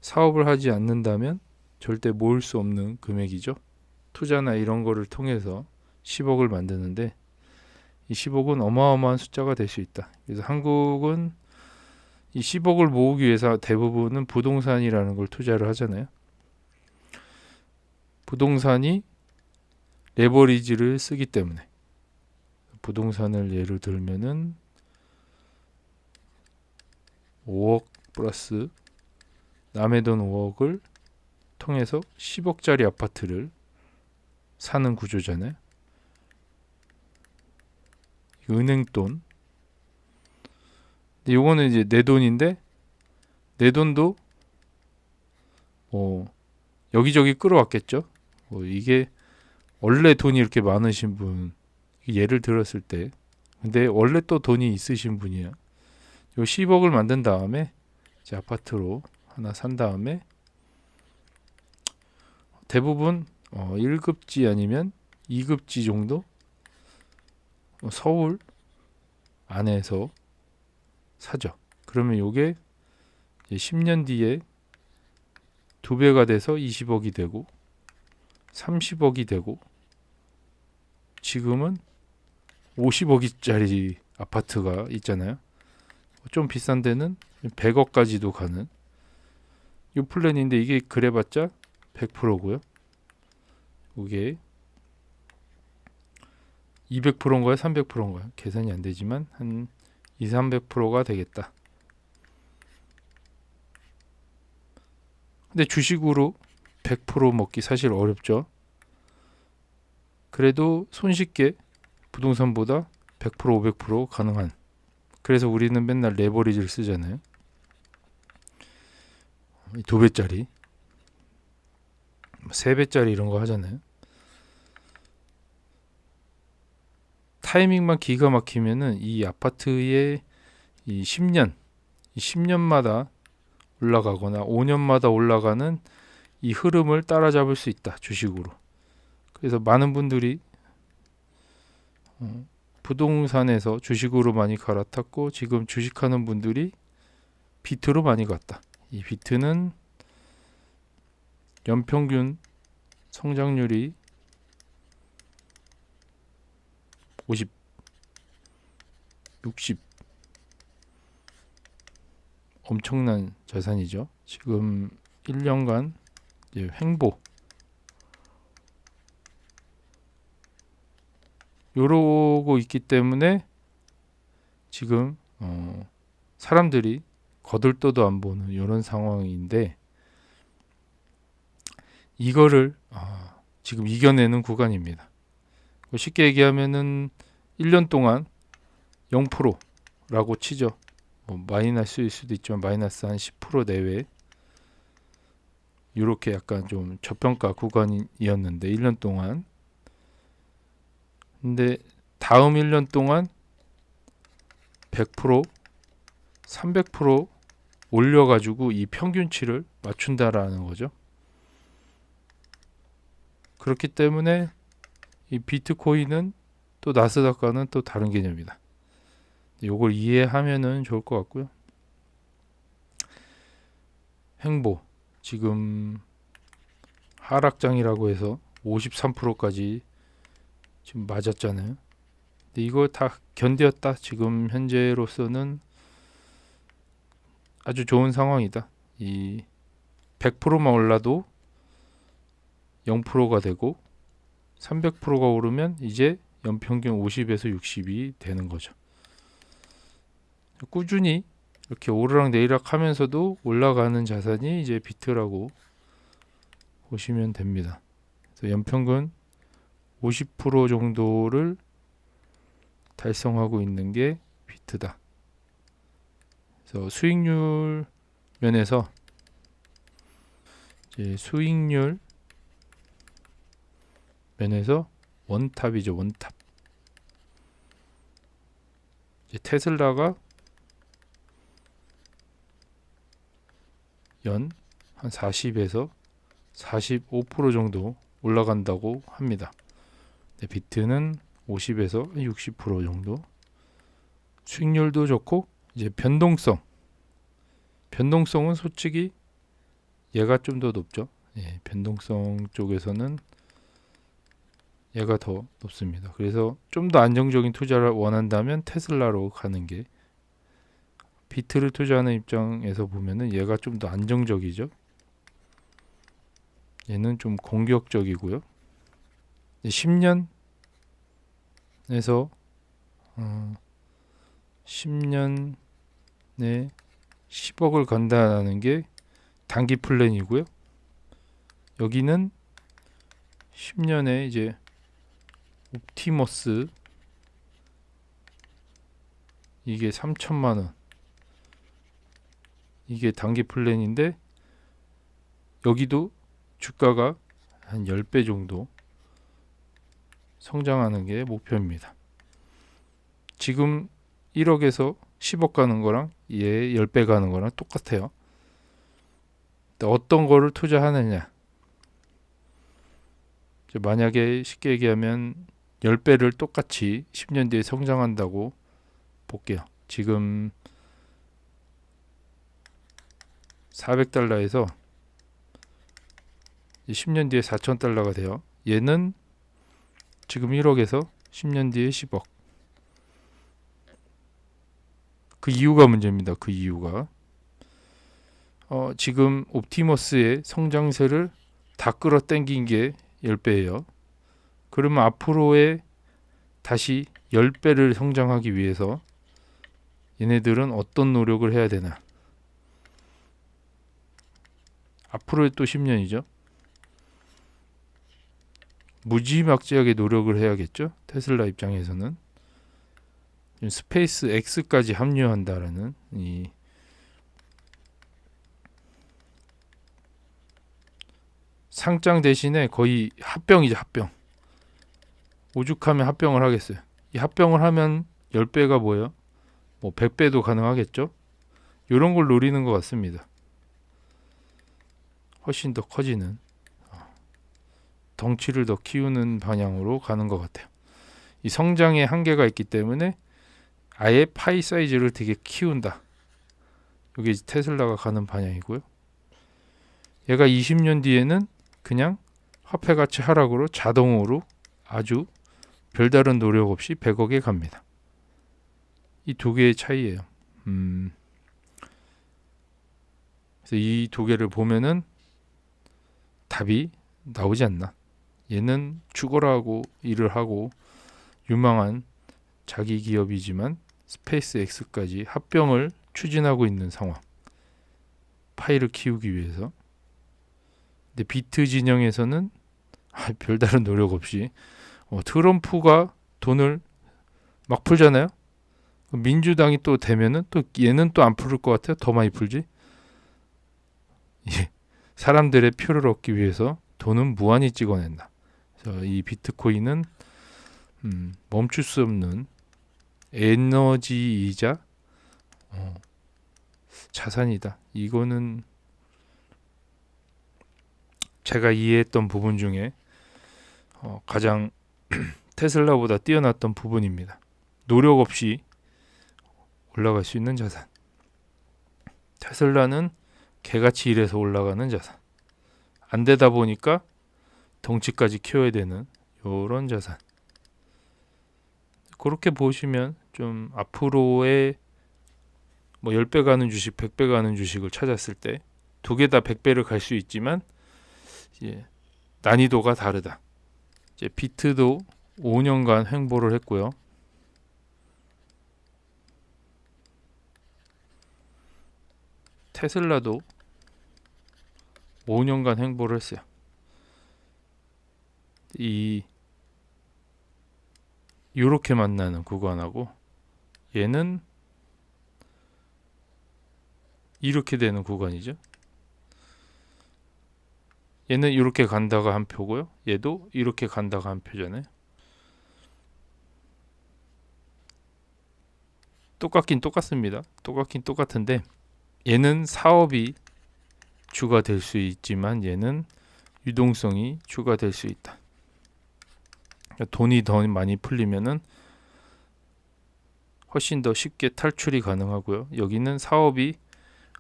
사업을 하지 않는다면 절대 모을 수 없는 금액이죠. 투자나 이런 거를 통해서 10억을 만드는데 이 10억은 어마어마한 숫자가 될 수 있다. 그래서 한국은 이 10억을 모으기 위해서 대부분은 부동산이라는 걸 투자를 하잖아요. 부동산이 레버리지를 쓰기 때문에 부동산을 예를 들면은 5억 플러스 남의 돈 5억을 통해서 10억짜리 아파트를 사는 구조잖아요. 은행돈. 근데 요거는 이제 내 돈인데 내 돈도 여기저기 끌어왔겠죠. 이게 원래 돈이 이렇게 많으신 분 예를 들었을 때 근데 원래 또 돈이 있으신 분이야. 요 10억을 만든 다음에 이제 아파트로 하나 산 다음에 대부분 1급지 아니면 2급지 정도 서울 안에서 사죠. 그러면 요게 10년 뒤에 2배가 돼서 20억이 되고 30억이 되고 지금은 50억짜리 아파트가 있잖아요. 좀 비싼 데는 100억까지도 가는 이 플랜인데 이게 그래봤자 100%고요. 이게 200%인가요? 300%인가요? 계산이 안 되지만 한 200~300%가 되겠다. 근데 주식으로 100% 먹기 사실 어렵죠. 그래도 손쉽게 부동산보다 100%, 500% 가능한. 그래서 우리는 맨날 레버리지를 쓰잖아요. 2배짜리, 3배짜리 이런 거 하잖아요. 타이밍만 기가 막히면은 이 아파트의 이 10년마다 올라가거나 5년마다 올라가는 이 흐름을 따라잡을 수 있다. 주식으로. 그래서 많은 분들이 부동산에서 주식으로 많이 갈아탔고 지금 주식하는 분들이 비트로 많이 갔다. 이 비트는 연평균 성장률이 50, 60 엄청난 자산이죠. 지금 1년간 이제 횡보 요러고 있기 때문에 지금 사람들이 거들떠도 안 보는 이런 상황인데 이거를 지금 이겨내는 구간입니다. 쉽게 얘기하면은 1년 동안 0%라고 치죠. 마이너스일 수도 있지만 마이너스 한 10% 내외 이렇게 약간 좀 저평가 구간이었는데 1년 동안 근데 다음 1년 동안 100%, 300% 올려가지고 이 평균치를 맞춘다라는 거죠. 그렇기 때문에 이 비트코인은 또 나스닥과는 또 다른 개념이다. 이걸 이해하면은 좋을 것 같고요. 횡보 지금 하락장이라고 해서 53%까지 지금 맞았잖아요. 근데 이거 다 견뎠다. 지금 현재로서는 아주 좋은 상황이다. 이 100%만 올라도 0%가 되고 300%가 오르면 이제 연평균 50에서 60이 되는 거죠. 꾸준히 이렇게 오르락 내리락 하면서도 올라가는 자산이 이제 비트라고 보시면 됩니다. 그래서 연평균 50% 정도를 달성하고 있는 게 비트다. 그래서 수익률 면에서 이제 수익률 면에서 원탑이죠. 원탑. 이제 테슬라가 연 한 40에서 45% 정도 올라간다고 합니다. 비트는 50에서 60% 정도. 수익률도 좋고 이제 변동성은 솔직히 얘가 좀 더 높죠. 변동성 쪽에서는 얘가 더 높습니다. 그래서 좀 더 안정적인 투자를 원한다면 테슬라로 가는 게, 비트를 투자하는 입장에서 보면은 얘가 좀 더 안정적이죠. 얘는 좀 공격적이고요. 10년에서 10년에 10억을 간다는 게 단기 플랜이고요. 여기는 10년에 이제 옵티머스, 이게 3천만 원, 이게 단기 플랜인데, 여기도 주가가 한 10배 정도 성장하는 게 목표입니다. 지금 1억에서 10억 가는 거랑 얘 10배 가는 거랑 똑같아요. 어떤 거를 투자하느냐, 만약에 쉽게 얘기하면 10배를 똑같이 10년 뒤에 성장한다고 볼게요. 지금 400달러에서 10년 뒤에 4,000달러가 돼요. 얘는 지금 1억에서 10년 뒤에 10억. 그 이유가 문제입니다. 그 이유가 지금 옵티머스의 성장세를 다 끌어당긴 게 10배예요. 그러면 앞으로의 다시 10배를 성장하기 위해서 얘네들은 어떤 노력을 해야 되나? 앞으로의 또 10년이죠. 무지막지하게 노력을 해야겠죠. 테슬라 입장에서는 스페이스 X까지 합류한다라는 이 상장 대신에 거의 합병이죠. 합병. 오죽하면 합병을 하겠어요. 이 합병을 하면 10배가 뭐예요? 뭐 100배도 가능하겠죠. 이런 걸 노리는 것 같습니다. 훨씬 더 커지는, 덩치를 더 키우는 방향으로 가는 것 같아요. 이 성장에 한계가 있기 때문에 아예 파이 사이즈를 되게 키운다. 이게 테슬라가 가는 방향이고요. 얘가 20년 뒤에는 그냥 화폐 가치 하락으로 자동으로 아주 별다른 노력 없이 100억에 갑니다. 이 두 개의 차이예요. 그래서 이 두 개를 보면은 답이 나오지 않나. 얘는 죽어라고 일을 하고 유망한 자기 기업이지만 스페이스 X까지 합병을 추진하고 있는 상황. 파이를 키우기 위해서. 근데 비트 진영에서는 별다른 노력 없이 트럼프가 돈을 막 풀잖아요. 민주당이 또 되면은 또 얘는 또 안 풀을 것 같아요. 더 많이 풀지. 사람들의 표를 얻기 위해서 돈은 무한히 찍어낸다. 그래서 이 비트코인은 멈출 수 없는 에너지이자 자산이다. 이거는 제가 이해했던 부분 중에 가장 테슬라보다 뛰어났던 부분입니다. 노력 없이 올라갈 수 있는 자산. 테슬라는 개같이 일해서 올라가는 자산. 안 되다 보니까 덩치까지 키워야 되는 이런 자산. 그렇게 보시면 좀 앞으로의 뭐 10배 가는 주식, 100배 가는 주식을 찾았을 때 두 개 다 100배를 갈 수 있지만 이제 난이도가 다르다. 이제 비트도 5년간 횡보를 했고요. 테슬라도 5년간 횡보를 했어요. 이렇게 만나는 구간하고 얘는 이렇게 되는 구간이죠. 얘는 이렇게 간다가 한 표고요. 얘도 이렇게 간다가 한 표잖아요. 똑같긴 똑같습니다. 똑같긴 똑같은데 얘는 사업이 주가 될 수 있지만 얘는 유동성이 주가 될 수 있다. 돈이 더 많이 풀리면은 훨씬 더 쉽게 탈출이 가능하고요. 여기는 사업이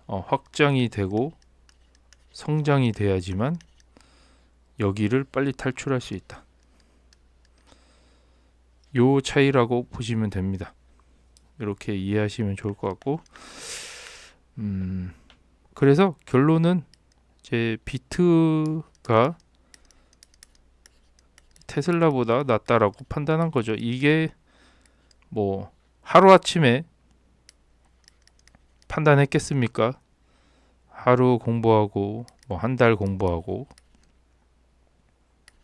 확장이 되고 성장이 돼야지만 여기를 빨리 탈출할 수 있다. 요 차이라고 보시면 됩니다. 이렇게 이해하시면 좋을 것 같고, 그래서 결론은 이제 비트가 테슬라보다 낫다라고 판단한 거죠. 이게 뭐 하루아침에 판단했겠습니까? 하루 공부하고 뭐 한 달 공부하고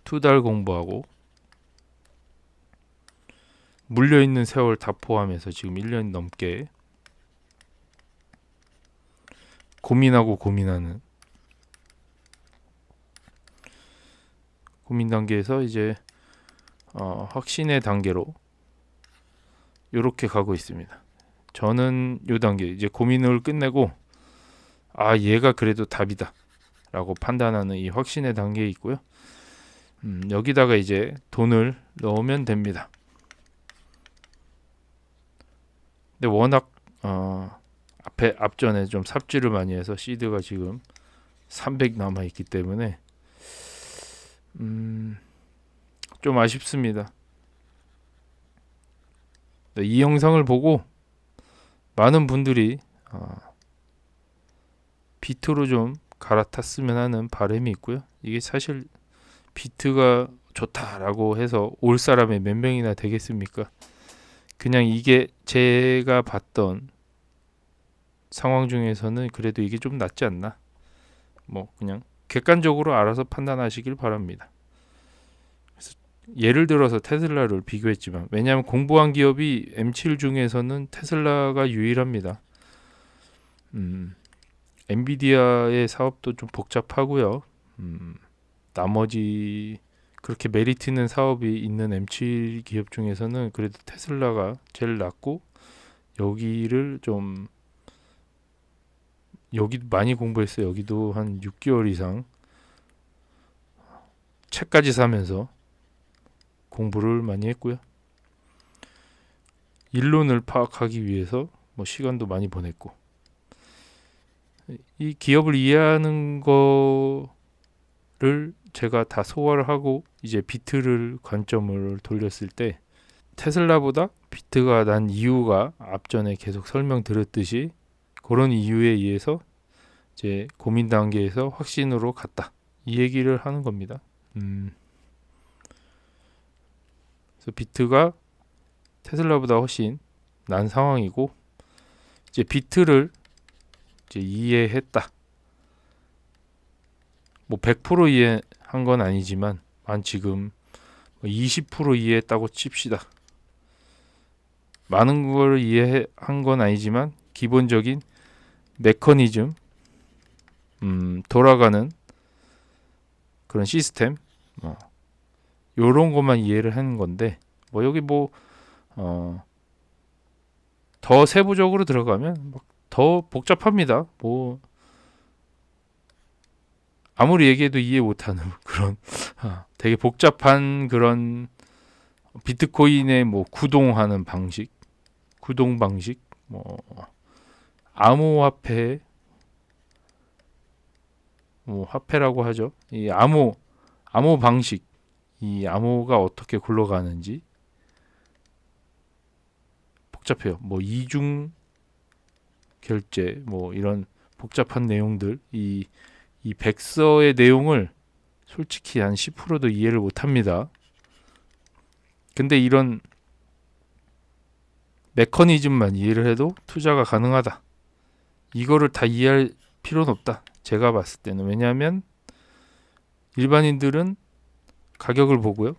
2달 공부하고 물려있는 세월 다 포함해서 지금 1년 넘게 고민하고 고민하는 고민 단계에서 이제 확신의 단계로 이렇게 가고 있습니다. 저는 이 단계 이제 고민을 끝내고 얘가 그래도 답이다 라고 판단하는 이 확신의 단계에 있고요. 여기다가 이제 돈을 넣으면 됩니다. 근데 워낙 앞전에 좀 삽질을 많이 해서 시드가 지금 300 남아 있기 때문에 좀 아쉽습니다. 이 영상을 보고 많은 분들이 비트로 좀 갈아탔으면 하는 바람이 있고요. 이게 사실 비트가 좋다라고 해서 올 사람이 몇 명이나 되겠습니까? 그냥 이게 제가 봤던 상황 중에서는 그래도 이게 좀 낫지 않나? 뭐 그냥 객관적으로 알아서 판단하시길 바랍니다. 그래서 예를 들어서 테슬라를 비교했지만, 왜냐하면 공부한 기업이 M7 중에서는 테슬라가 유일합니다. 엔비디아의 사업도 좀 복잡하고요. 나머지 그렇게 메리트 있는 사업이 있는 M7 기업 중에서는 그래도 테슬라가 제일 낫고, 여기도 많이 공부했어요. 여기도 한 6개월 이상 책까지 사면서 공부를 많이 했고요. 일론을 파악하기 위해서 뭐 시간도 많이 보냈고, 이 기업을 이해하는 거를 제가 다 소화를 하고 이제 비트를 관점을 돌렸을 때 테슬라보다 비트가 난 이유가 앞전에 계속 설명드렸듯이 그런 이유에 의해서 이제 고민 단계에서 확신으로 갔다, 이 얘기를 하는 겁니다. 그래서 비트가 테슬라보다 훨씬 난 상황이고, 이제 비트를 이제 이해했다. 뭐 100% 이해한 건 아니지만 한 지금 20% 이해했다고 칩시다. 많은 걸 이해한 건 아니지만 기본적인 메커니즘, 돌아가는 그런 시스템, 요런 것만 이해를 하는 건데, 뭐 여기 더 세부적으로 들어가면 더 복잡합니다. 뭐 아무리 얘기해도 이해 못하는 그런 되게 복잡한 그런 비트코인의 뭐 구동하는 방식, 구동 방식, 뭐 암호화폐, 뭐 화폐라고 하죠. 이 암호 방식, 이 암호가 어떻게 굴러가는지 복잡해요. 뭐 이중 결제, 뭐 이런 복잡한 내용들, 이 백서의 내용을 솔직히 한 10%도 이해를 못합니다. 근데 이런 메커니즘만 이해를 해도 투자가 가능하다. 이거를 다 이해할 필요는 없다. 제가 봤을 때는. 왜냐하면 일반인들은 가격을 보고요.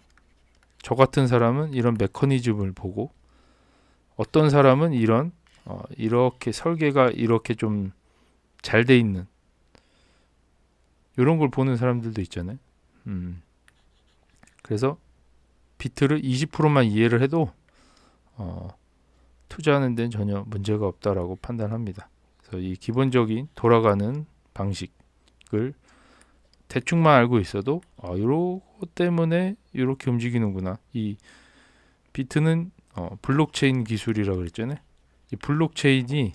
저 같은 사람은 이런 메커니즘을 보고, 어떤 사람은 이렇게 설계가 이렇게 좀 잘 돼 있는 이런 걸 보는 사람들도 있잖아요. 그래서 비트를 20%만 이해를 해도 투자하는 데는 전혀 문제가 없다라고 판단합니다. 그래서 이 기본적인 돌아가는 방식을 대충만 알고 있어도 이거 때문에 이렇게 움직이는구나. 이 비트는 블록체인 기술이라고 그랬잖아요. 이 블록체인이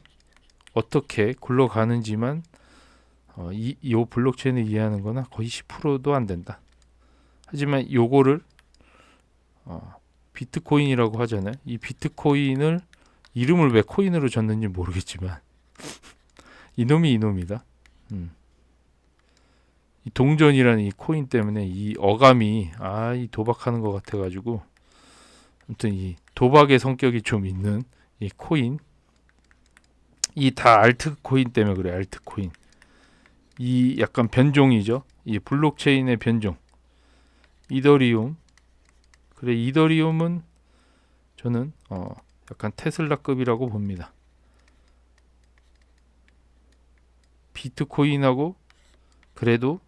어떻게 굴러가는지만 이 블록체인을 이해하는 거나 거의 10%도 안 된다. 하지만 요거를 비트코인이라고 하잖아요. 이 비트코인을 이름을 왜 코인으로 줬는지 모르겠지만 이놈이 이놈이다. 이 동전이라는 이 코인 때문에 이 어감이 이 도박하는 것 같아가지고 아무튼 이 도박의 성격이 좀 있는 이 코인, 이 다 알트코인 때문에 그래. 알트코인 이 약간 변종이죠. 이 블록체인의 변종. 이더리움. 그래, 이더리움은 저는 약간 테슬라급이라고 봅니다. 비트코인하고 그래도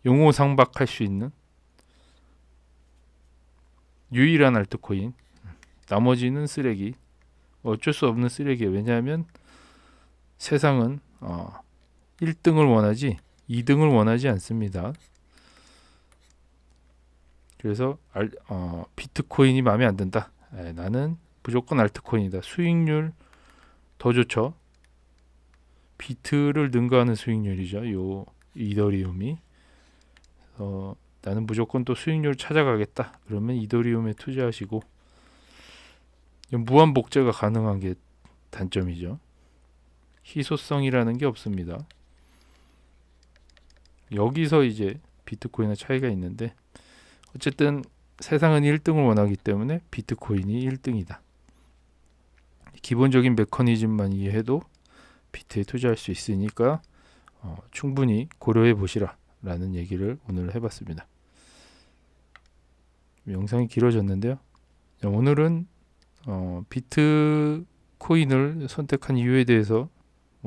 용호상박할 수 있는 유일한 알트코인. 나머지는 쓰레기. 어쩔 수 없는 쓰레기예요. 왜냐하면 세상은 1등을 원하지 2등을 원하지 않습니다. 그래서 비트코인이 마음에 안 든다. 나는 무조건 알트코인이다. 수익률 더 좋죠. 비트를 능가하는 수익률이죠. 요 이더리움이. 나는 무조건 또 수익률 찾아가겠다. 그러면 이더리움에 투자하시고, 무한 복제가 가능한 게 단점이죠. 희소성이라는 게 없습니다. 여기서 이제 비트코인의 차이가 있는데, 어쨌든 세상은 1등을 원하기 때문에 비트코인이 1등이다. 기본적인 메커니즘만 이해해도 비트에 투자할 수 있으니까 충분히 고려해 보시라 라는 얘기를 오늘 해봤습니다. 영상이 길어졌는데요. 오늘은 비트코인을 선택한 이유에 대해서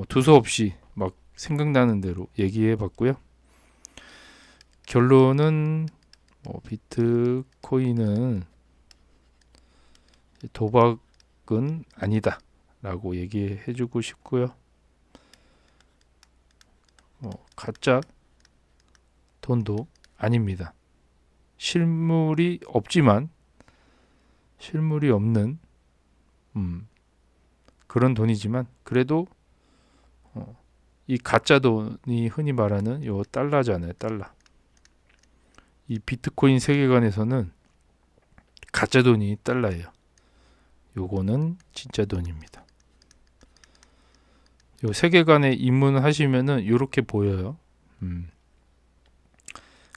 두서없이 막 생각나는 대로 얘기해 봤고요. 결론은 비트코인은 도박은 아니다 라고 얘기해 주고 싶고요. 가짜 돈도 아닙니다. 실물이 없지만 실물이 없는 그런 돈이지만 그래도 이 가짜 돈이 흔히 말하는 요 달러잖아요. 달러. 이 비트코인 세계관에서는 가짜 돈이 달러예요. 요거는 진짜 돈입니다. 요 세계관에 입문하시면은 요렇게 보여요.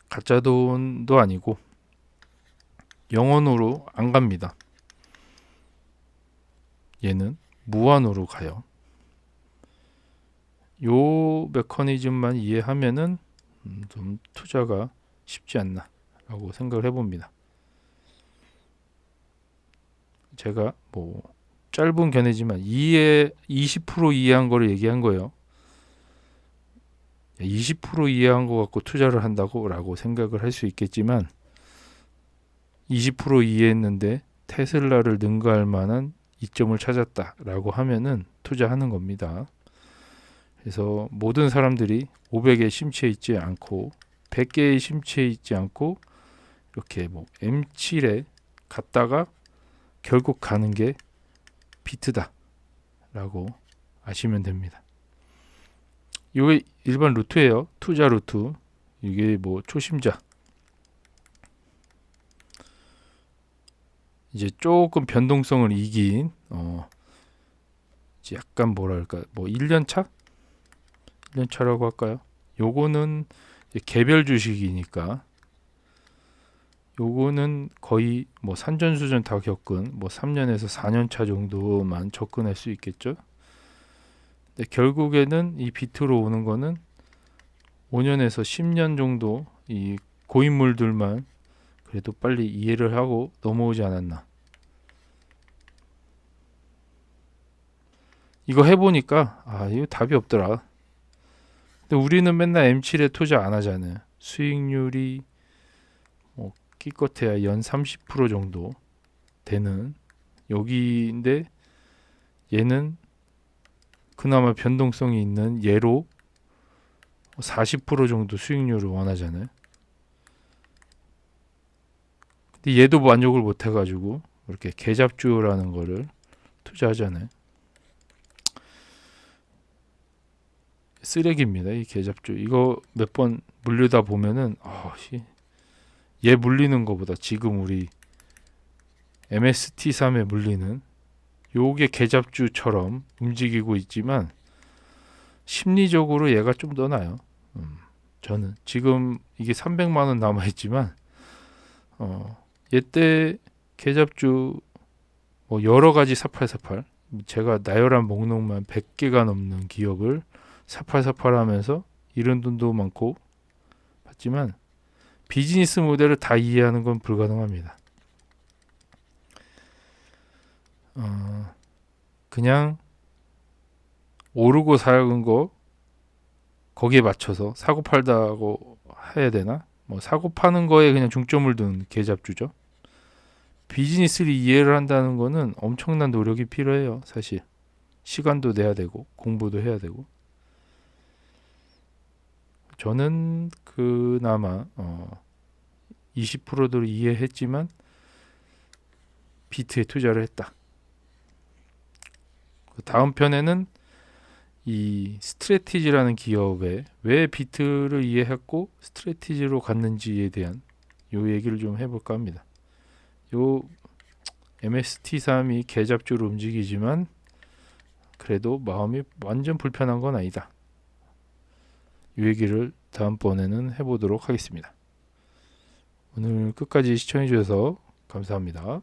가짜 돈도 아니고 영원으로 안 갑니다. 얘는 무한으로 가요. 요 메커니즘만 이해하면은 좀 투자가 쉽지 않나 라고 생각을 해봅니다. 제가 짧은 견해지만 20% 이해한 거를 얘기한 거예요. 20% 이해한 거 갖고 투자를 한다고 라고 생각을 할 수 있겠지만 20% 이해했는데 테슬라를 능가할 만한 이점을 찾았다 라고 하면은 투자하는 겁니다. 그래서 모든 사람들이 500에 심취해 있지 않고 100개에 심취해 있지 않고 이렇게 M7에 갔다가 결국 가는 게 비트다 라고 아시면 됩니다. 이게 일반 루트예요. 투자 루트. 이게 초심자 이제 조금 변동성을 이긴 이제 약간 뭐랄까 1년 차라고 할까요? 요거는 개별 주식이니까 요거는 거의 산전수전 다 겪은 3년에서 4년 차 정도만 접근할 수 있겠죠. 근데 결국에는 이 비트로 오는 거는 5년에서 10년 정도 이 고인물들만 그래도 빨리 이해를 하고 넘어오지 않았나. 이거 해보니까 이거 답이 없더라. 근데 우리는 맨날 M7에 투자 안 하잖아요. 수익률이 기껏해야 연 30% 정도 되는 여기인데 얘는 그나마 변동성이 있는 얘로 40% 정도 수익률을 원하잖아요. 근데 얘도 만족을 못 해가지고 이렇게 계잡주라는 거를 투자하잖아요. 쓰레기입니다. 이 계잡주. 이거 몇 번 물리다 보면은 얘 물리는 거보다 지금 우리 MST3에 물리는 요게 개잡주처럼 움직이고 있지만 심리적으로 얘가 좀 더 나아요. 저는 지금 이게 300만 원 남아 있지만 얘때 개잡주 뭐 여러 가지 4848 제가 나열한 목록만 100개가 넘는 기업을 4848 하면서 이런 돈도 많고 봤지만 비즈니스 모델을 다 이해하는 건 불가능합니다. 그냥 오르고 사는 거 거기에 맞춰서 사고 팔다고 해야 되나? 뭐 사고 파는 거에 그냥 중점을 둔 개잡주죠. 비즈니스를 이해를 한다는 거는 엄청난 노력이 필요해요. 사실 시간도 내야 되고 공부도 해야 되고. 저는 그나마 20%도 이해했지만 비트에 투자를 했다. 다음 편에는 이 스트래티지라는 기업에 왜 비트를 이해했고 스트래티지로 갔는지에 대한 요 얘기를 좀 해볼까 합니다. 요 MST3이 개잡주로 움직이지만 그래도 마음이 완전 불편한 건 아니다. 이 얘기를 다음번에는 해보도록 하겠습니다. 오늘 끝까지 시청해 주셔서 감사합니다.